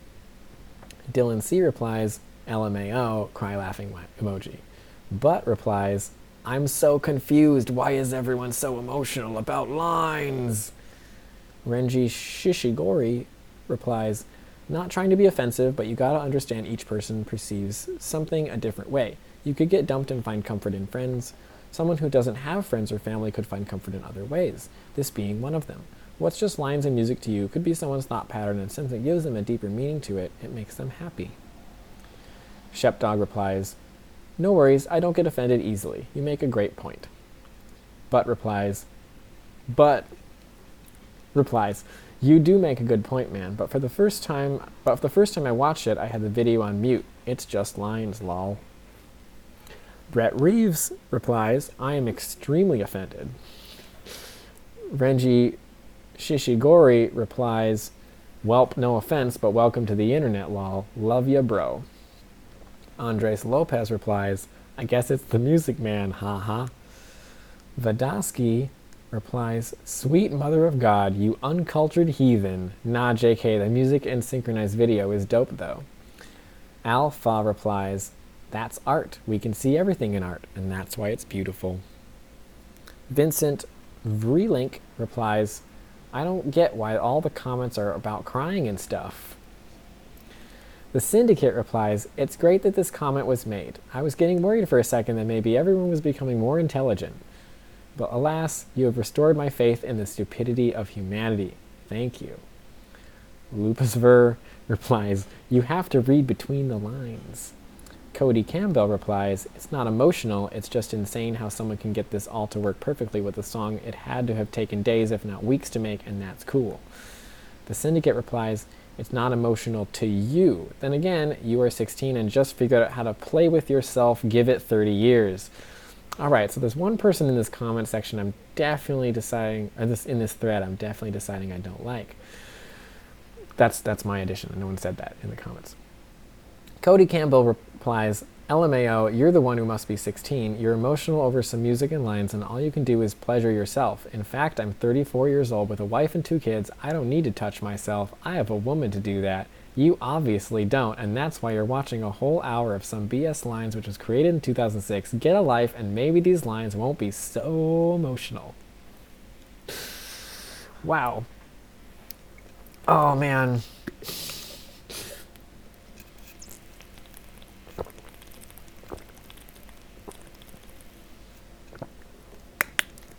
Dylan C replies, LMAO, cry laughing emoji. But replies, I'm so confused. Why is everyone so emotional about lines? Renji Shishigori replies, not trying to be offensive, but you gotta understand each person perceives something a different way. You could get dumped and find comfort in friends. Someone who doesn't have friends or family could find comfort in other ways, this being one of them. What's just lines and music to you could be someone's thought pattern, and since it gives them a deeper meaning to it, it makes them happy. Shepdog replies, no worries, I don't get offended easily. You make a great point. But replies, you do make a good point, man, but the first time I watched it, I had the video on mute. It's just lines, lol. Brett Reeves replies, I am extremely offended. Renji Shishigori replies, welp, no offense, but welcome to the internet, lol. Love ya, bro. Andres Lopez replies, I guess it's the music man, haha. Vadosky replies, sweet mother of God, you uncultured heathen. Nah, JK, the music and synchronized video is dope, though. Alpha replies, that's art. We can see everything in art, and that's why it's beautiful. Vincent Vrelink replies, I don't get why all the comments are about crying and stuff. The Syndicate replies, it's great that this comment was made. I was getting worried for a second that maybe everyone was becoming more intelligent. But alas, you have restored my faith in the stupidity of humanity. Thank you. Lupus Ver replies, you have to read between the lines. Cody Campbell replies, it's not emotional, it's just insane how someone can get this all to work perfectly with a song it had to have taken days, if not weeks to make, and that's cool. The Syndicate replies, it's not emotional to you. Then again, you are 16 and just figured out how to play with yourself, give it 30 years. All right, so there's one person in this comment section I'm definitely deciding, or in this thread, I'm definitely deciding I don't like. That's my addition. No one said that in the comments. Cody Campbell replies, LMAO, you're the one who must be 16. You're emotional over some music and lines, and all you can do is pleasure yourself. In fact, I'm 34 years old with a wife and 2 kids. I don't need to touch myself. I have a woman to do that. You obviously don't, and that's why you're watching a whole hour of some BS lines which was created in 2006. Get a life, and maybe these lines won't be so emotional. Wow. Oh, man.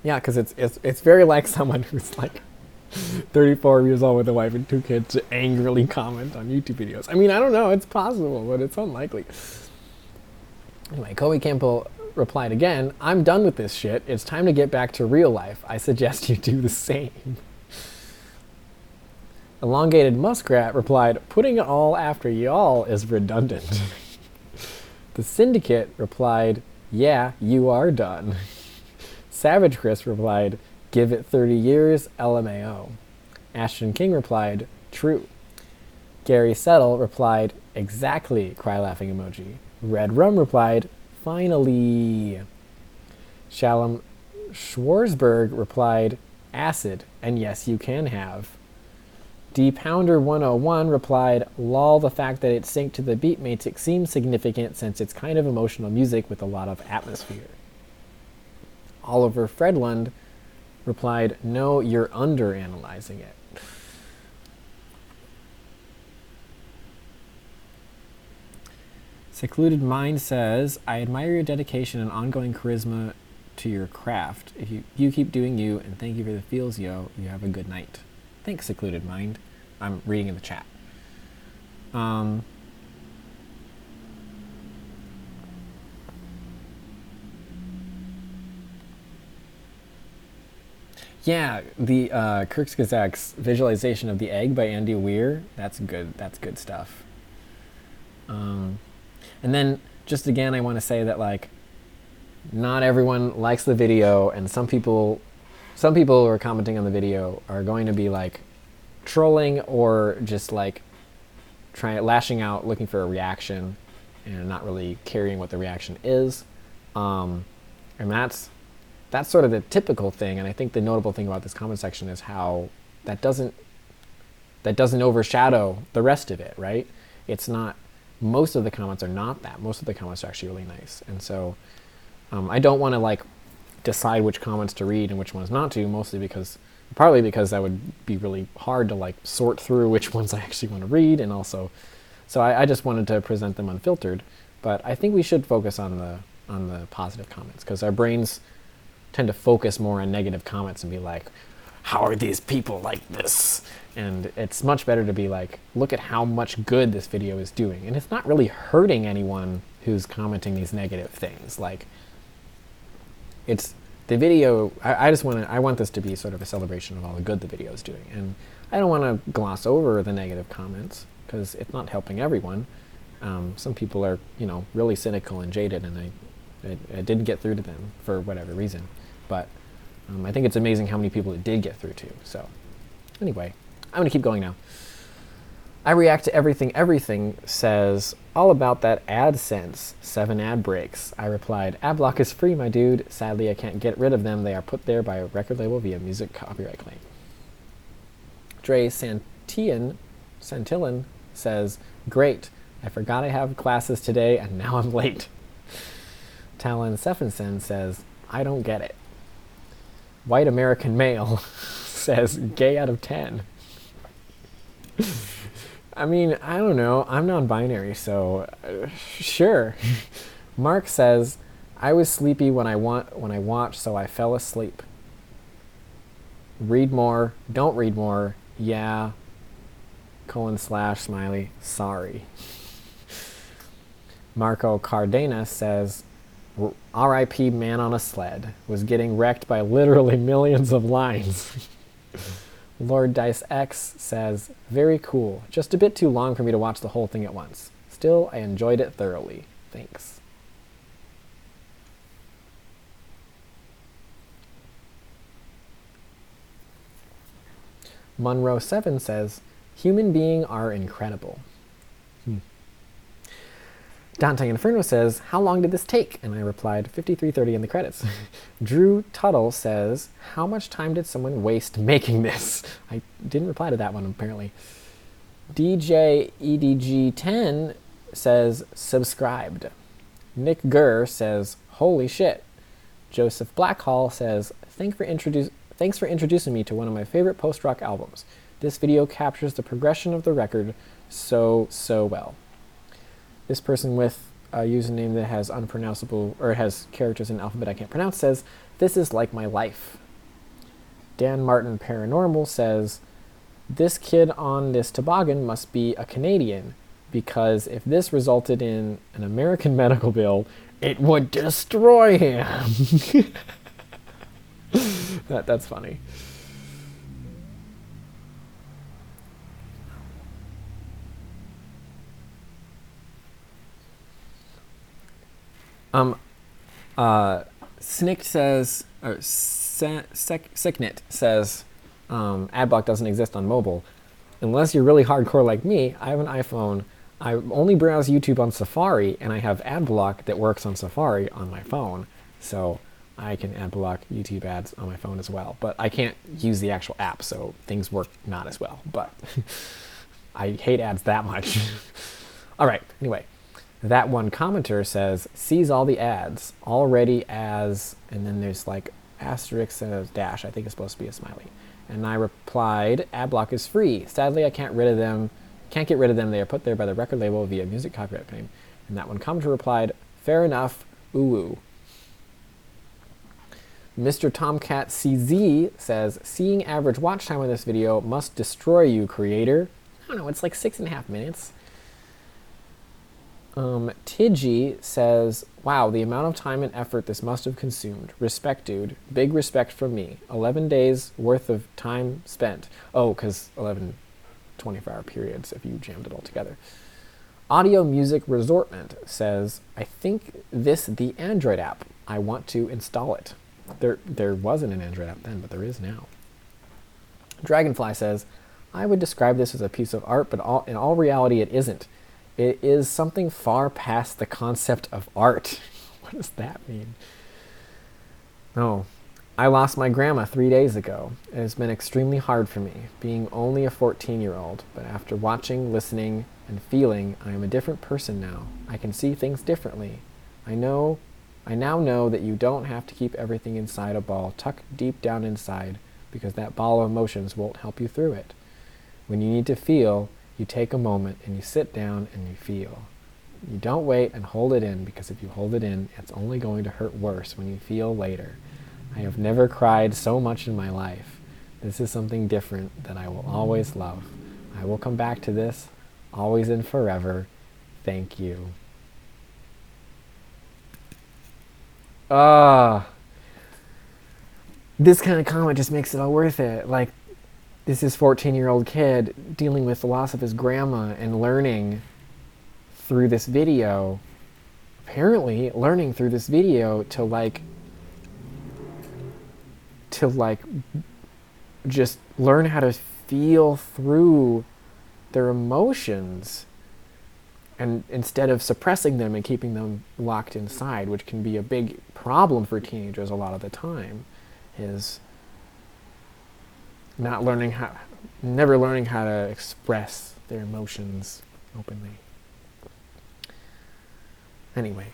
Yeah, because it's very like someone who's like 34 years old with a wife and 2 kids to angrily comment on YouTube videos. I mean, I don't know. It's possible, but it's unlikely. Anyway, Cody Campbell replied again, I'm done with this shit. It's time to get back to real life. I suggest you do the same. Elongated Muskrat replied, putting it all after y'all is redundant. The Syndicate replied, yeah, you are done. Savage Chris replied, give it 30 years, LMAO. Ashton King replied, true. Gary Settle replied, exactly, cry laughing emoji. Red Rum replied, finally. Shalom Schwarzberg replied, acid, and yes, you can have. D Pounder 101 replied, lol, the fact that it synced to the beat makes it seem significant since it's kind of emotional music with a lot of atmosphere. Oliver Fredlund replied, no, you're underanalyzing it. Secluded Mind says, I admire your dedication and ongoing charisma to your craft. If you keep doing you, and thank you for the feels, yo. You have a good night. Thanks, Secluded Mind. I'm reading in the chat. Yeah, the Kirkskazak's visualization of the egg by Andy Weir, that's good. That's good stuff. And then, just again, I want to say that, like, not everyone likes the video, and some people who are commenting on the video are going to be, like, trolling or just, like, lashing out, looking for a reaction. and not really caring what the reaction is. And that's sort of the typical thing. And I think the notable thing about this comment section is how that doesn't overshadow the rest of it, right? It's not, most of the comments are not that. Most of the comments are actually really nice. And so I don't want to like decide which comments to read and which ones not to, partly because that would be really hard to like sort through which ones I actually want to read, and also, so I just wanted to present them unfiltered. But I think we should focus on the positive comments, because our brains tend to focus more on negative comments and be like, how are these people like this? And it's much better to be like, look at how much good this video is doing. And it's not really hurting anyone who's commenting these negative things. Like, it's the video, I want this to be sort of a celebration of all the good the video is doing. And I don't want to gloss over the negative comments, because it's not helping everyone. Some people are, really cynical and jaded, and I didn't get through to them for whatever reason. But I think it's amazing how many people it did get through to. So anyway, I'm going to keep going now. I react to everything says, all about that AdSense, 7 ad breaks. I replied, ad block is free, my dude. Sadly, I can't get rid of them. They are put there by a record label via music copyright claim. Dre Santillan says, great. I forgot I have classes today and now I'm late. Talon Stephenson says, I don't get it. White American male says, gay out of 10. I mean, I don't know. I'm non-binary, so sure. Mark says, I was sleepy when I watched, so I fell asleep. Read more. Don't read more. Yeah. : smiley. Sorry. Marco Cardenas says, R.I.P. man on a sled. Was getting wrecked by literally millions of lines. Lord Dice X says, very cool. Just a bit too long for me to watch the whole thing at once. Still, I enjoyed it thoroughly. Thanks. Monroe7 says, human beings are incredible. Dante Inferno says, how long did this take? And I replied, 53:30 in the credits. Drew Tuttle says, how much time did someone waste making this? I didn't reply to that one, apparently. DJ EDG10 says, subscribed. Nick Gurr says, holy shit. Joseph Blackhall says, thanks for introducing me to one of my favorite post-rock albums. This video captures the progression of the record so well. This person with a username that has unpronounceable, or has characters in alphabet I can't pronounce, says, this is like my life. Dan Martin Paranormal says, this kid on this toboggan must be a Canadian, because if this resulted in an American medical bill, it would destroy him. That's funny. Snicked says, or Sicknit says, adblock doesn't exist on mobile. Unless you're really hardcore like me, I have an iPhone. I only browse YouTube on Safari, and I have adblock that works on Safari on my phone. So I can adblock YouTube ads on my phone as well. But I can't use the actual app, so things work not as well. But I hate ads that much. All right, anyway. That one commenter says, sees all the ads already as, and then there's like asterisk and a dash. I think it's supposed to be a smiley. And I replied, adblock is free. Sadly, I can't get rid of them. They are put there by the record label via music copyright claim. And that one commenter replied, fair enough, ooh. Mr. Tomcat CZ says, seeing average watch time on this video must destroy you, creator. I don't know, it's like 6.5 minutes. Tidgy says, wow, the amount of time and effort this must have consumed. Respect, dude. Big respect from me. 11 days worth of time spent. Oh, because 11 24-hour periods if you jammed it all together. Audio Music Resortment says, I think this the Android app. I want to install it. There wasn't an Android app then, but there is now. Dragonfly says, I would describe this as a piece of art, but in all reality it isn't. It is something far past the concept of art. What does that mean? No. I lost my grandma 3 days ago. It has been extremely hard for me, being only a 14-year-old, but after watching, listening, and feeling, I am a different person now. I can see things differently. I now know that you don't have to keep everything inside a ball tucked deep down inside, because that ball of emotions won't help you through it. When you need to feel, you take a moment and you sit down and you feel. You don't wait and hold it in, because if you hold it in, it's only going to hurt worse when you feel later. I have never cried so much in my life. This is something different that I will always love. I will come back to this, always and forever. Thank you. This kind of comment just makes it all worth it. Like, this is 14-year-old kid dealing with the loss of his grandma and learning through this video, apparently learning through this video to just learn how to feel through their emotions, and instead of suppressing them and keeping them locked inside, which can be a big problem for teenagers a lot of the time, is never learning how to express their emotions openly. Anyway,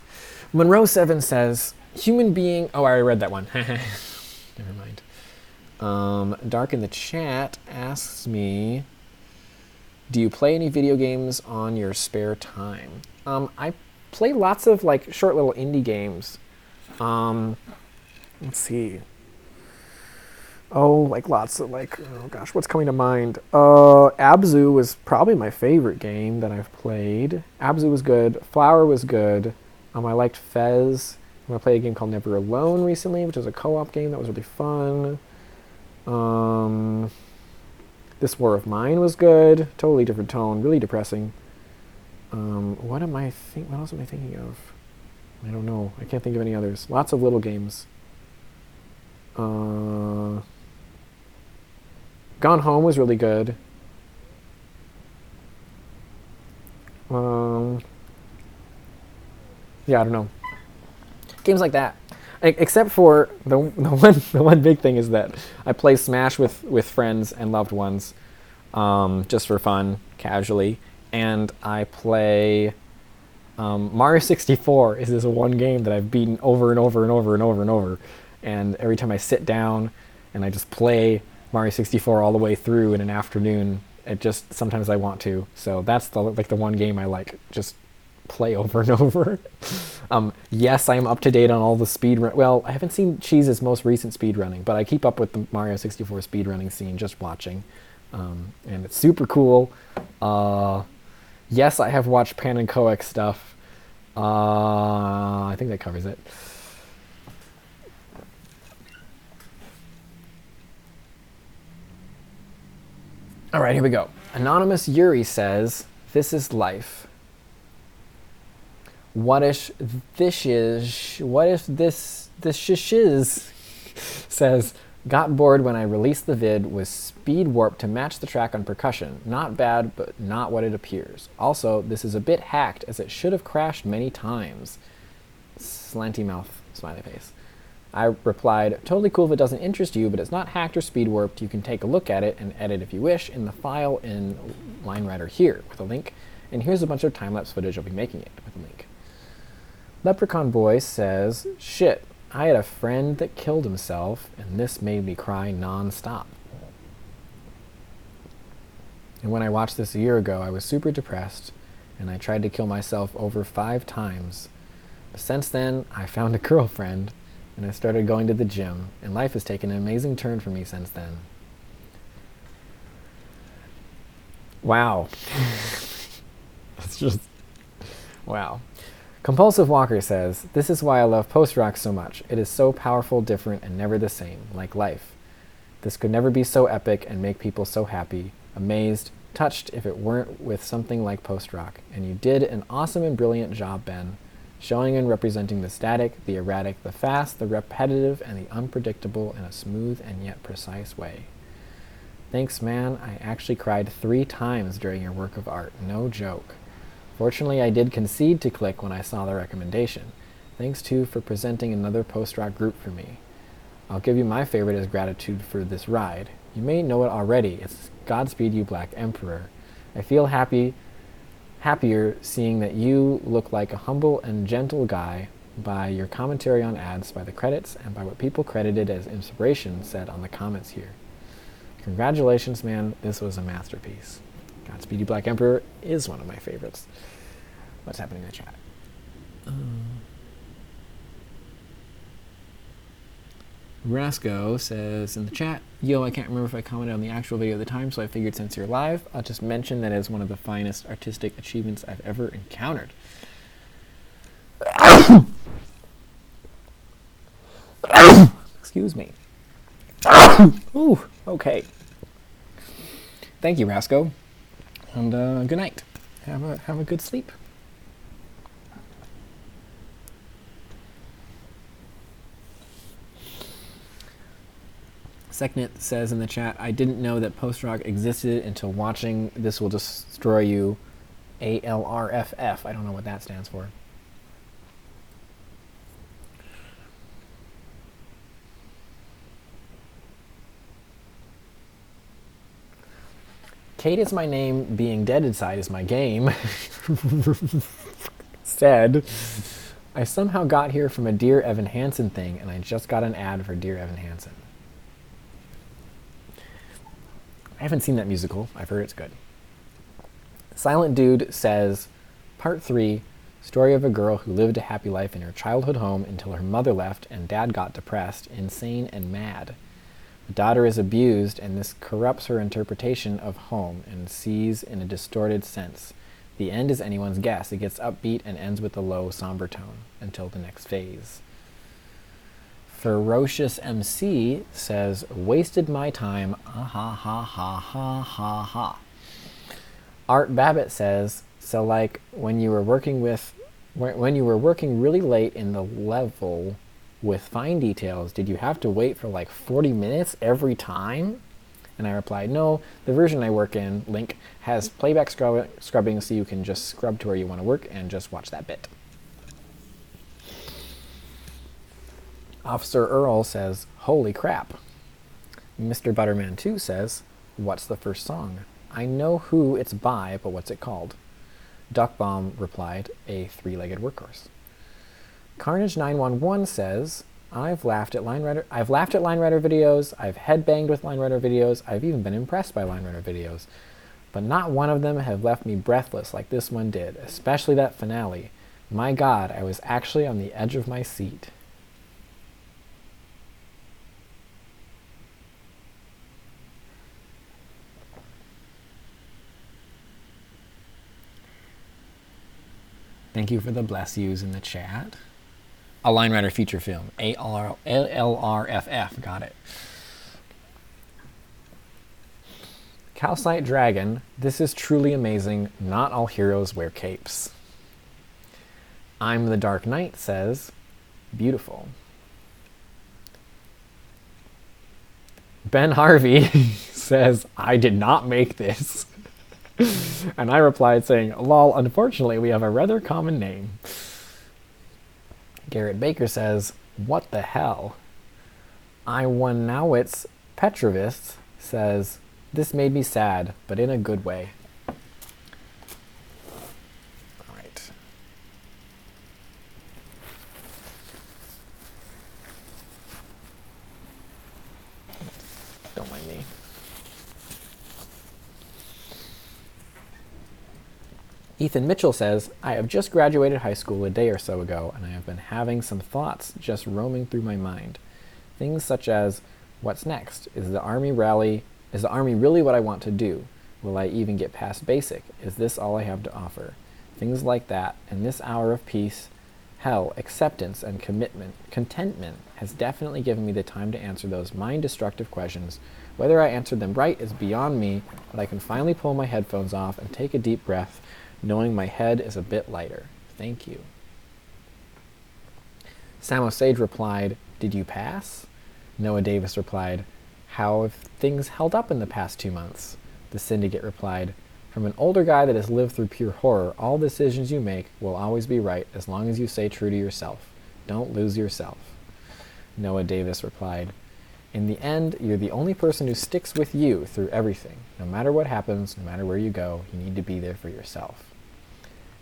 Monroe 7 says, human being... Oh, I already read that one. Never mind. Dark in the chat asks me, do you play any video games on your spare time? I play lots of like short little indie games. Let's see. Oh, like lots of oh gosh, what's coming to mind? Abzu was probably my favorite game that I've played. Abzu was good. Flower was good. I liked Fez. I played a game called Never Alone recently, which was a co-op game that was really fun. This War of Mine was good. Totally different tone. Really depressing. What else am I thinking of? I don't know. I can't think of any others. Lots of little games. Gone Home was really good. Yeah, I don't know. Games like that. Except for the one big thing is that I play Smash with friends and loved ones, just for fun, casually, and I play Mario 64 is this one game that I've beaten over and over and over and over and over, and every time I sit down and I just play Mario 64 all the way through in an afternoon, it just sometimes I want to. So that's the one game I just play over and over. Yes, I am up to date on all the speedrun. Well, I haven't seen Cheese's most recent speedrunning, but I keep up with the Mario 64 speedrunning scene just watching. And it's super cool. Yes, I have watched Pan and Coex stuff. I think that covers it. All right, here we go. Anonymous Yuri says, "This is life. What if this shiz says, got bored when I released the vid with speed warp to match the track on percussion. Not bad, but not what it appears. Also, this is a bit hacked as it should have crashed many times." Slanty mouth, smiley face. I replied, "Totally cool if it doesn't interest you, but it's not hacked or speed warped. You can take a look at it and edit if you wish in the file in LineWriter here with a link. And here's a bunch of time-lapse footage I'll be making it with a link." Leprechaun Boy says, "Shit, I had a friend that killed himself, and this made me cry non-stop. And when I watched this a year ago, I was super depressed, and I tried to kill myself over 5 times. But since then, I found a girlfriend, and I started going to the gym, and life has taken an amazing turn for me since then." Wow. That's just... wow. Compulsive Walker says, "This is why I love post-rock so much. It is so powerful, different, and never the same, like life. This could never be so epic and make people so happy, amazed, touched if it weren't with something like post-rock. And you did an awesome and brilliant job, Ben, showing and representing the static, the erratic, the fast, the repetitive, and the unpredictable in a smooth and yet precise way. Thanks, man. I actually cried 3 times during your work of art. No joke. Fortunately, I did concede to click when I saw the recommendation. Thanks, too, for presenting another post-rock group for me. I'll give you my favorite as gratitude for this ride. You may know it already. It's Godspeed You Black Emperor. I feel happier seeing that you look like a humble and gentle guy by your commentary on ads, by the credits, and by what people credited as inspiration said on the comments here. Congratulations, man. This was a masterpiece. Godspeed You Black Emperor is one of my favorites. What's happening in the chat? Rasco says in the chat, yo, I can't remember if I commented on the actual video at the time, so I figured since you're live, I'll just mention that it's one of the finest artistic achievements I've ever encountered. Excuse me. Ooh, okay. Thank you, Rasco. And good night. Have a good sleep. Seknit says in the chat, I didn't know that post-rock existed until watching This Will Destroy You, ALRFF. I don't know what that stands for. Kate is my name, being dead inside is my game. Said, I somehow got here from a Dear Evan Hansen thing, and I just got an ad for Dear Evan Hansen. I haven't seen that musical. I've heard it's good. Silent Dude says, Part 3, story of a girl who lived a happy life in her childhood home until her mother left and dad got depressed, insane, and mad. The daughter is abused, and this corrupts her interpretation of home and sees in a distorted sense. The end is anyone's guess. It gets upbeat and ends with a low, somber tone until the next phase. Ferocious MC says, wasted my time, ah ha ha ha ha ha ha. Art Babbitt says, so like when you were working really late in the level with fine details, did you have to wait for like 40 minutes every time? And I replied, no, the version I work in, Link, has playback scrubbing so you can just scrub to where you want to work and just watch that bit. Officer Earl says, holy crap. Mr. Butterman 2 says, what's the first song? I know who it's by, but what's it called? Duckbomb replied, a three-legged workhorse. Carnage 911 says, I've laughed at line writer videos, I've headbanged with line writer videos, I've even been impressed by line writer videos. But not one of them have left me breathless like this one did, especially that finale. My God, I was actually on the edge of my seat. Thank you for the bless yous in the chat. A Line Rider feature film. ALRFF. Got it. Calcite Dragon. This is truly amazing. Not all heroes wear capes. I'm the Dark Knight says, beautiful. Ben Harvey says, I did not make this. And I replied saying, lol, unfortunately we have a rather common name. Garrett Baker says, what the hell? Iwanowitz Petrovist says, this made me sad, but in a good way. All right. Don't mind me. Ethan Mitchell says, I have just graduated high school a day or so ago, and I have been having some thoughts just roaming through my mind. Things such as, what's next? Is the Army really what I want to do? Will I even get past basic? Is this all I have to offer? Things like that, and this hour of peace, hell, acceptance, and contentment has definitely given me the time to answer those mind-destructive questions. Whether I answered them right is beyond me, but I can finally pull my headphones off and take a deep breath, knowing my head is a bit lighter. Thank you. Samo Sage replied, did you pass? Noah Davis replied, how have things held up in the past 2 months? The Syndicate replied, From an older guy that has lived through pure horror, all decisions you make will always be right as long as you stay true to yourself. Don't lose yourself. Noah Davis replied, in the end, you're the only person who sticks with you through everything. No matter what happens, no matter where you go, you need to be there for yourself.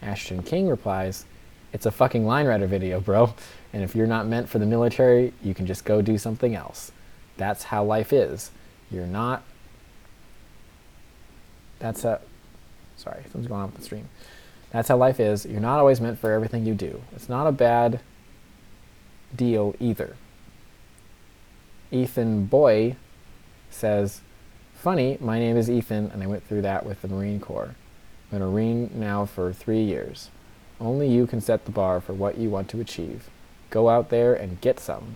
Ashton King replies, it's a fucking line rider video, bro. And if you're not meant for the military, you can just go do something else. That's how life is. You're not... Sorry, something's going on with the stream. That's how life is. You're not always meant for everything you do. It's not a bad deal either. Ethan Boy says, funny, my name is Ethan, and I went through that with the Marine Corps. I'm a Marine now for 3 years. Only you can set the bar for what you want to achieve. Go out there and get some.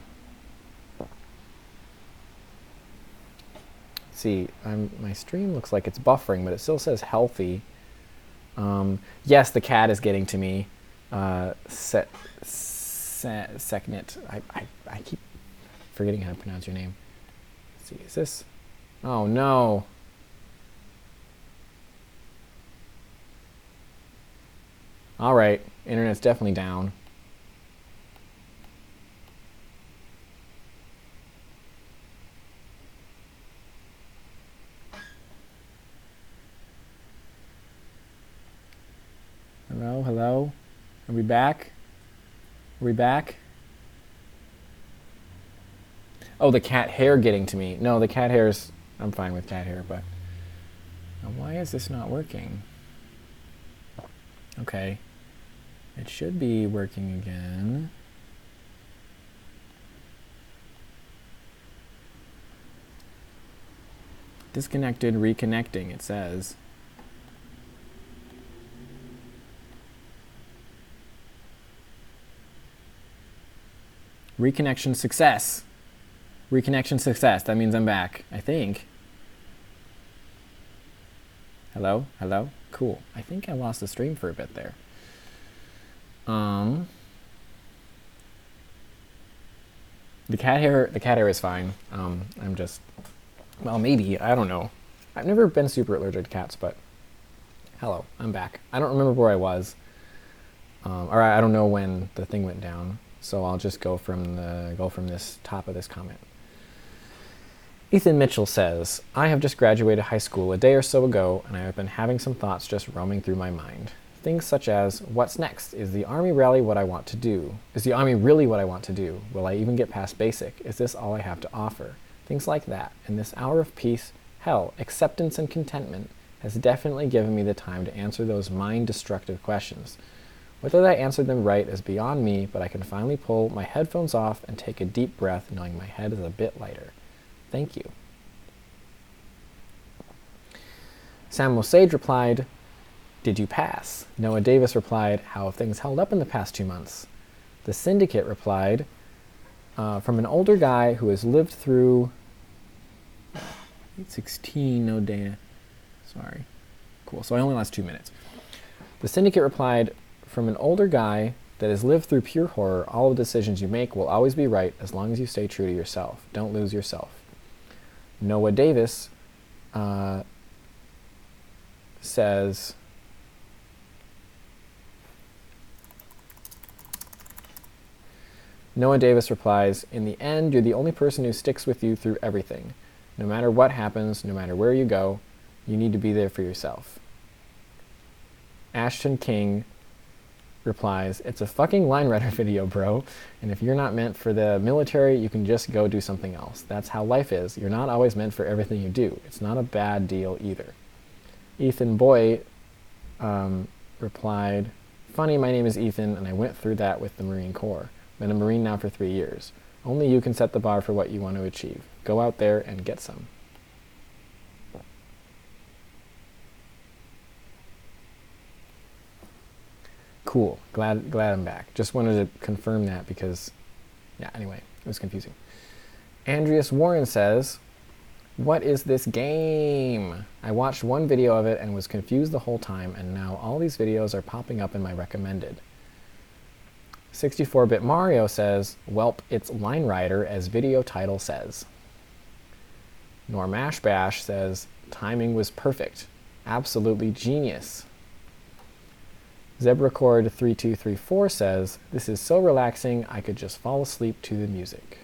See, my stream looks like it's buffering, but it still says healthy. Yes, the cat is getting to me. Seknit. I keep forgetting how to pronounce your name. Let's see, is this? Oh no. All right, internet's definitely down. Hello, hello? Are we back? Are we back? Oh, the cat hair getting to me. No, the cat hair's... I'm fine with cat hair, but... why is this not working? Okay. It should be working again. Disconnected, reconnecting, it says. Reconnection success. Reconnection success. That means I'm back, I think. Hello? Hello? Cool. I think I lost the stream for a bit there. The cat hair is fine. I'm just, well, maybe, I don't know. I've never been super allergic to cats, but hello, I'm back. I don't remember where I was. Or I don't know when the thing went down. So I'll just go from this top of this comment. Ethan Mitchell says, I have just graduated high school a day or so ago, and I have been having some thoughts just roaming through my mind. Things such as, what's next? Is the Army really what I want to do? Is the Army really what I want to do? Will I even get past basic? Is this all I have to offer? Things like that. In this hour of peace, hell, acceptance and contentment has definitely given me the time to answer those mind-destructive questions. Whether I answered them right is beyond me, but I can finally pull my headphones off and take a deep breath knowing my head is a bit lighter. Thank you. Samuel Sage replied, did you pass? Noah Davis replied, how have things held up in the past 2 months? The Syndicate replied, from an older guy who has lived through 16, no data. Sorry. Cool, so I only last 2 minutes. The Syndicate replied, from an older guy that has lived through pure horror, all the decisions you make will always be right as long as you stay true to yourself. Don't lose yourself. Noah Davis says, Noah Davis replies, in the end, you're the only person who sticks with you through everything. No matter what happens, no matter where you go, you need to be there for yourself. Ashton King replies, it's a fucking line rider video, bro. And if you're not meant for the military, you can just go do something else. That's how life is. You're not always meant for everything you do. It's not a bad deal either. Ethan Boy replied, funny, my name is Ethan, and I went through that with the Marine Corps. Been a Marine now for 3 years. Only you can set the bar for what you want to achieve. Go out there and get some. Cool. Glad I'm back. Just wanted to confirm that because, yeah, anyway, it was confusing. Andreas Warren says, what is this game? I watched one video of it and was confused the whole time, and now all these videos are popping up in my recommended. 64-bit Mario says, welp, it's Line Rider, as video title says. Normash Bash says, timing was perfect. Absolutely genius. ZebraCord3234 says, this is so relaxing, I could just fall asleep to the music.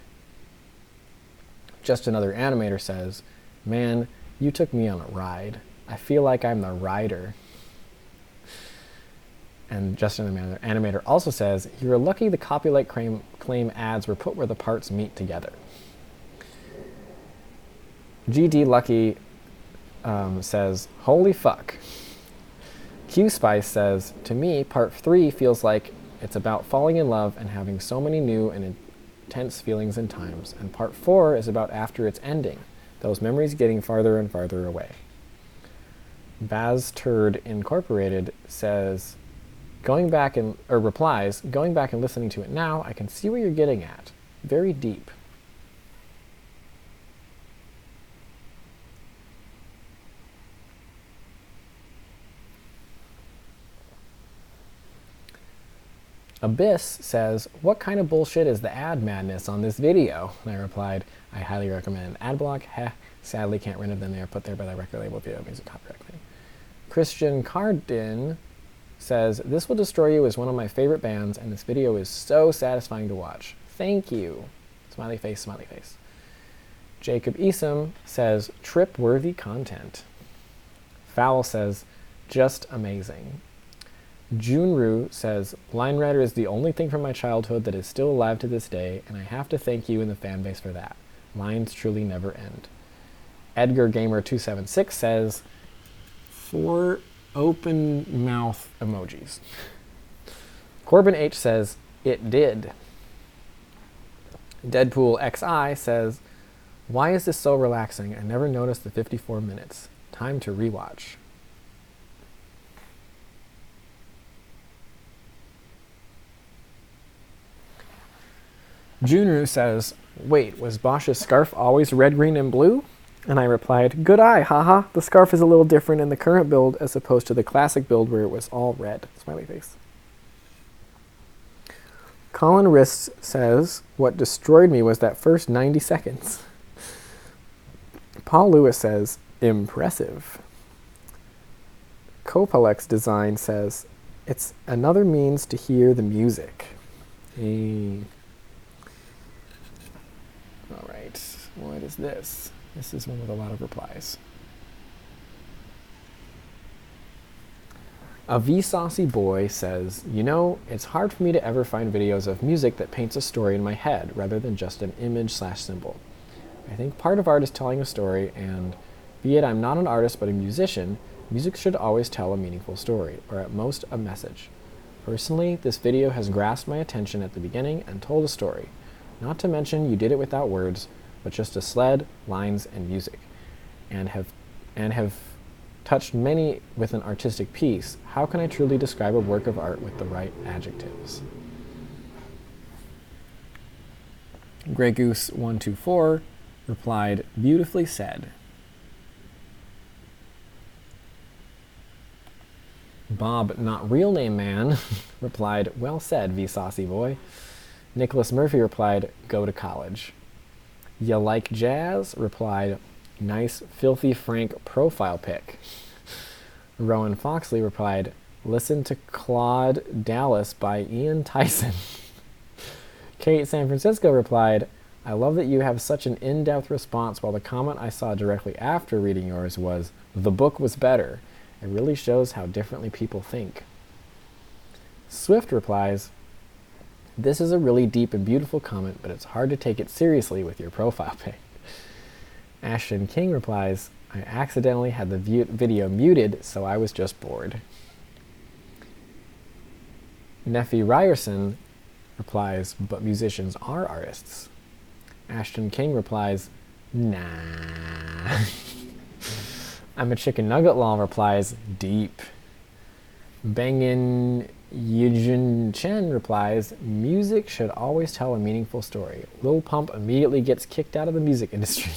Just Another Animator says, man, you took me on a ride. I feel like I'm the rider. And Just Another Animator also says, you're lucky the copyright claim ads were put where the parts meet together. GD Lucky says, holy fuck. Q-Spice says, to me, part 3 feels like it's about falling in love and having so many new and intense feelings and times. And part 4 is about after its ending, those memories getting farther and farther away. Baz Turd Incorporated says, replies, going back and listening to it now, I can see what you're getting at. Very deep. Abyss says, what kind of bullshit is the ad madness on this video? And I replied, I highly recommend an ad block. Heh, sadly can't render them. They are put there by the record label video music copyright claim. Christian Cardin says, this will destroy you is one of my favorite bands, and this video is so satisfying to watch. Thank you. Smiley face, smiley face. Jacob Esom says, trip-worthy content. Fowl says, just amazing. Junru says, Line Rider is the only thing from my childhood that is still alive to this day, and I have to thank you and the fan base for that. Lines truly never end. Edgar Gamer 276 says, 4 open mouth emojis. Corbin H says, it did. Deadpool XI says, why is this so relaxing? I never noticed the 54 minutes. Time to rewatch. Junru says, wait, was Bosch's scarf always red, green, and blue? And I replied, good eye, haha. The scarf is a little different in the current build as opposed to the classic build where it was all red. Smiley face. Colin Wrists says, what destroyed me was that first 90 seconds. Paul Lewis says, impressive. Copalex Design says, it's another means to hear the music. Hey. All right, what is this? This is one with a lot of replies. A Vsaucy boy says, you know, it's hard for me to ever find videos of music that paints a story in my head rather than just an image/symbol. I think part of art is telling a story, and be it I'm not an artist but a musician, music should always tell a meaningful story, or at most a message. Personally, this video has grasped my attention at the beginning and told a story. Not to mention you did it without words, but just a sled, lines, and music, and have touched many with an artistic piece. How can I truly describe a work of art with the right adjectives? Grey Goose 124 replied, beautifully said. Bob, not real name man, replied, well said, Vsaucy boy. Nicholas Murphy replied, go to college. Ya like jazz? Replied, nice filthy Frank profile pic. Rowan Foxley replied, listen to Claude Dallas by Ian Tyson. Kate San Francisco replied, I love that you have such an in-depth response, while the comment I saw directly after reading yours was, the book was better. It really shows how differently people think. Swift replies, this is a really deep and beautiful comment, but it's hard to take it seriously with your profile pic. Ashton King replies, I accidentally had the video muted, so I was just bored. Neffy Ryerson replies, but musicians are artists. Ashton King replies, nah. I'm a chicken nugget lol replies, deep. Bangin Yijun Chen replies, music should always tell a meaningful story. Lil Pump immediately gets kicked out of the music industry.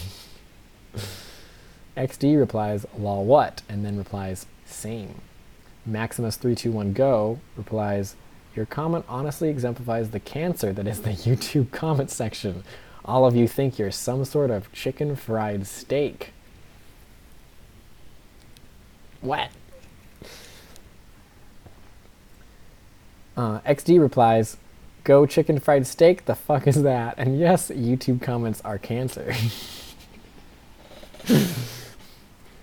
XD replies, lol what? And then replies, same. Maximus321go replies, your comment honestly exemplifies the cancer that is the YouTube comment section. All of you think you're some sort of chicken fried steak. What? XD replies, go chicken fried steak, the fuck is that? And yes, YouTube comments are cancer.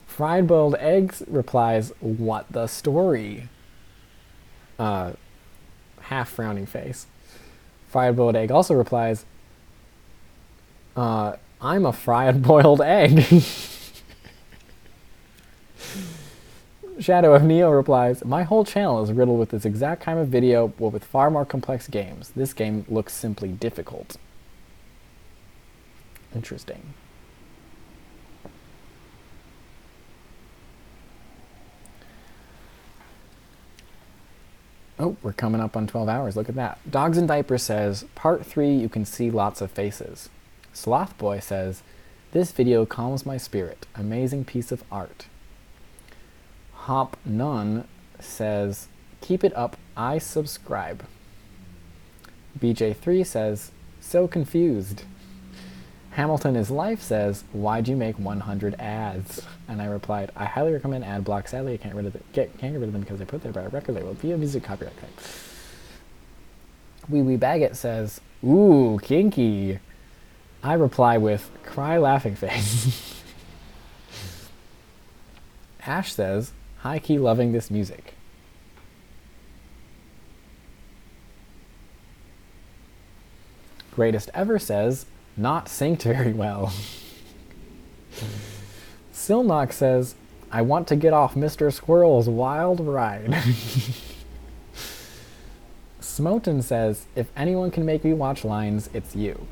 Fried boiled eggs replies, what the story? Half frowning face. Fried boiled egg also replies, I'm a fried boiled egg. Shadow of Neo replies, my whole channel is riddled with this exact kind of video, but with far more complex games. This game looks simply difficult. Interesting. Oh, we're coming up on 12 hours. Look at that. Dogs in Diapers says, part 3, you can see lots of faces. Sloth Boy says, this video calms my spirit. Amazing piece of art. Hop Nun says, keep it up, I subscribe. BJ3 says, so confused. Hamilton is Life says, why'd you make 100 ads? And I replied, I highly recommend ad block. Sadly, I can't get rid of them because I put there by a record label via music copyright claim. Wee Wee Baggett says, ooh, kinky. I reply with, cry laughing face. Ash says, high-key loving this music. Greatest Ever says, not synced very well. Silnock says, I want to get off Mr. Squirrel's wild ride. Smoten says, if anyone can make me watch lines, it's you.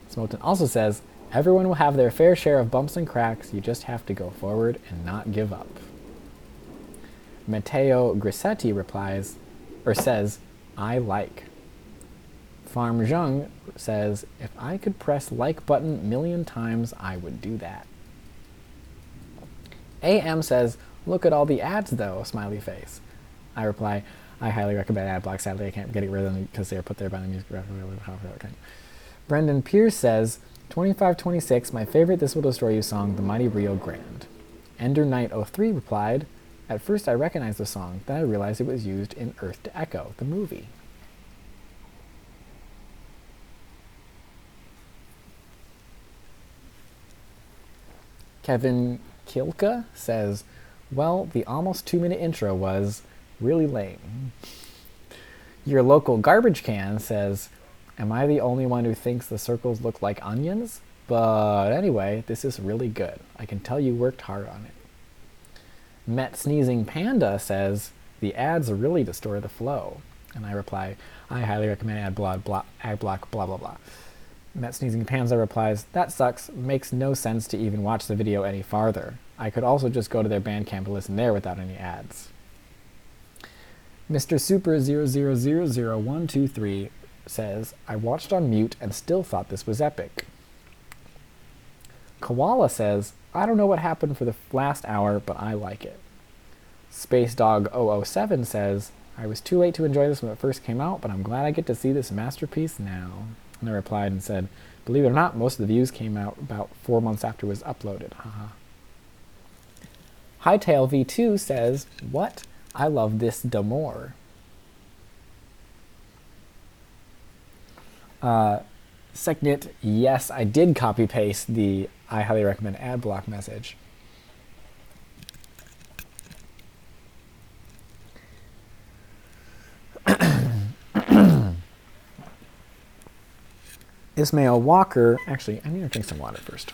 Smoten also says, everyone will have their fair share of bumps and cracks, you just have to go forward and not give up. Matteo Grissetti replies, or says, I like. Farm Zheng says, if I could press like button 1,000,000 times, I would do that. AM says, look at all the ads though, smiley face. I reply, I highly recommend ad block. Sadly, I can't get rid of them because they are put there by the music. Brendan Pierce says, 2526, my favorite This Will Destroy You song, The Mighty Rio Grande. Ender Knight 03 replied, at first I recognized the song, then I realized it was used in Earth to Echo, the movie. Kevin Kilka says, well, the almost 2-minute intro was really lame. Your local garbage can says, am I the only one who thinks the circles look like onions? But anyway, this is really good. I can tell you worked hard on it. Met Sneezing Panda says, the ads really distort the flow. And I reply, I highly recommend ad block, blah, blah, blah. Met Sneezing Panda replies, that sucks. Makes no sense to even watch the video any farther. I could also just go to their Bandcamp and listen there without any ads. Mr. Super 0000123 says, I watched on mute and still thought this was epic. Koala says, I don't know what happened for the last hour, but I like it. Space Dog 007 says, I was too late to enjoy this when it first came out, but I'm glad I get to see this masterpiece now. And I replied and said, believe it or not, most of the views came out about 4 months after it was uploaded. Haha. Hightail V2 says, what? I love this da more. Secnit, yes, I did copy paste the I highly recommend ad block message. Ismail Walker, actually, I need to drink some water first.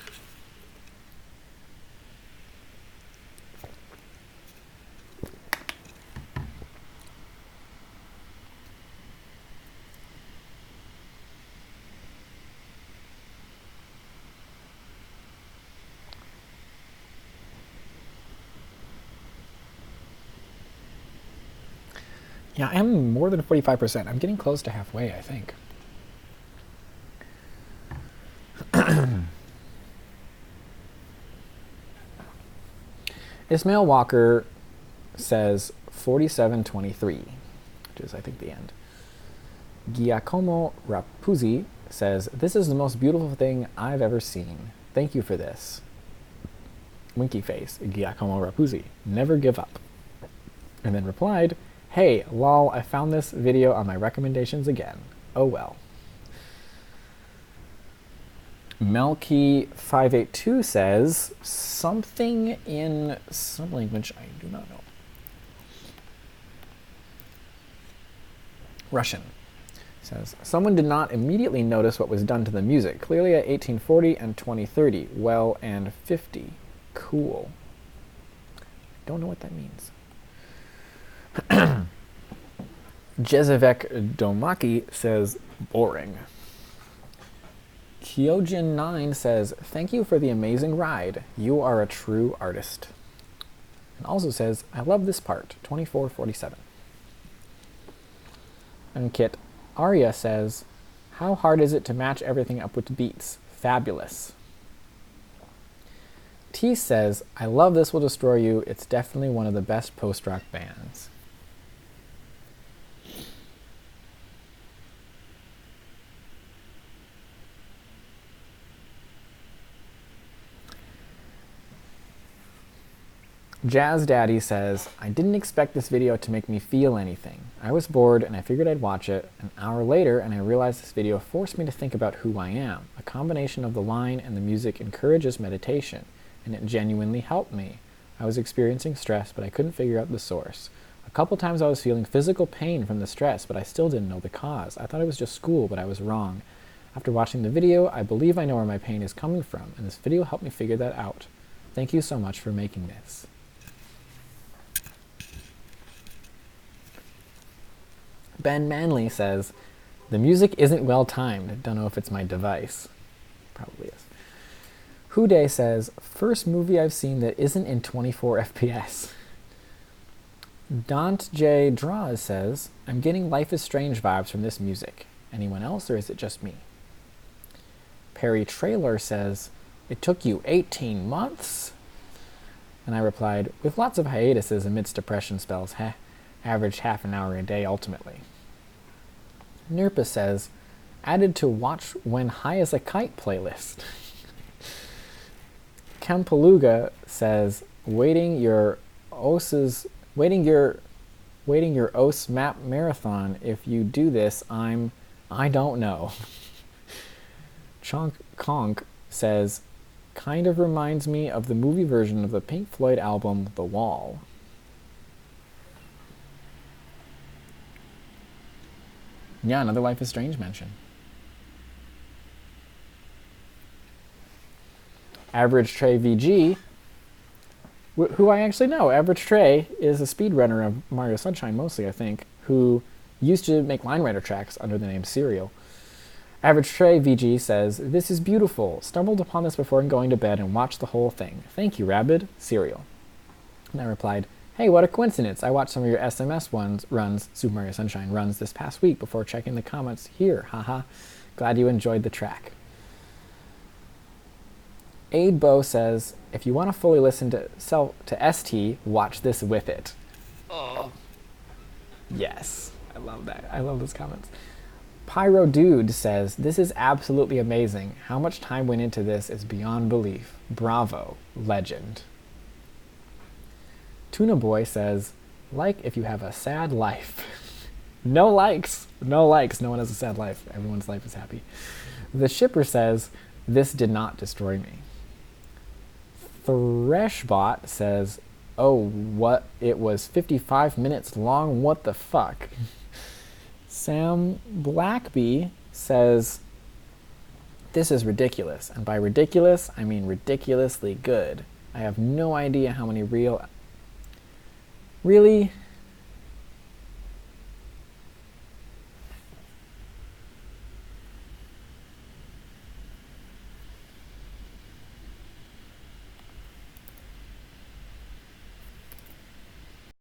Yeah, I am more than 45%. I'm getting close to halfway, I think. Ismail Walker says 4723, which is, I think, the end. Giacomo Rapuzzi says, this is the most beautiful thing I've ever seen. Thank you for this. Winky face, Giacomo Rapuzzi, never give up. And then replied, hey, lol, I found this video on my recommendations again. Oh well. Melky582 says, something in some language I do not know. Russian. Says, someone did not immediately notice what was done to the music, clearly at 1840 and 2030, well, and 50. Cool. Don't know what that means. Jezevek Domaki says, boring. Kyojin9 says, thank you for the amazing ride. You are a true artist. And also says, I love this part, 2447. And Kit Arya says, how hard is it to match everything up with beats? Fabulous. T says, I love This Will Destroy You. It's definitely one of the best post-rock bands. Jazz Daddy says, I didn't expect this video to make me feel anything. I was bored and I figured I'd watch it an hour later and I realized this video forced me to think about who I am. A combination of the line and the music encourages meditation, and it genuinely helped me. I was experiencing stress, but I couldn't figure out the source. A couple times I was feeling physical pain from the stress, but I still didn't know the cause. I thought it was just school, but I was wrong. After watching the video, I believe I know where my pain is coming from, and this video helped me figure that out. Thank you so much for making this. Ben Manley says, the music isn't well timed. Don't know if it's my device. Probably is. Houday says, first movie I've seen that isn't in 24 FPS. Dant J. Draws says, I'm getting Life is Strange vibes from this music. Anyone else, or is it just me? Perry Trailer says, it took you 18 months? And I replied, with lots of hiatuses amidst depression spells, averaged half an hour a day ultimately. Nirpa says, added to Watch When High as a Kite playlist. Kempaluga says, waiting your OS map marathon. If you do this, I don't know. Chonk Conk says, kind of reminds me of the movie version of the Pink Floyd album The Wall. Yeah, another Life is Strange mention. Average Trey VG, who I actually know. Average Trey is a speedrunner of Mario Sunshine mostly, I think, who used to make Line Rider tracks under the name Serial. Average Trey VG says, this is beautiful. Stumbled upon this before going to bed and watched the whole thing. Thank you, Rabid. Serial. And I replied, hey, what a coincidence. I watched some of your SMS runs, Super Mario Sunshine runs, this past week before checking the comments here. Haha. Glad you enjoyed the track. Aid Bo says, if you want to fully listen to ST, watch this with it. Oh. Yes. I love that. I love those comments. Pyro Dude says, this is absolutely amazing. How much time went into this is beyond belief. Bravo. Legend. Tuna Boy says, like if you have a sad life. No likes. No likes. No one has a sad life. Everyone's life is happy. The Shipper says, this did not destroy me. Threshbot says, oh, what? It was 55 minutes long? What the fuck? Sam Blackby says, this is ridiculous. And by ridiculous, I mean ridiculously good. I have no idea how many Really?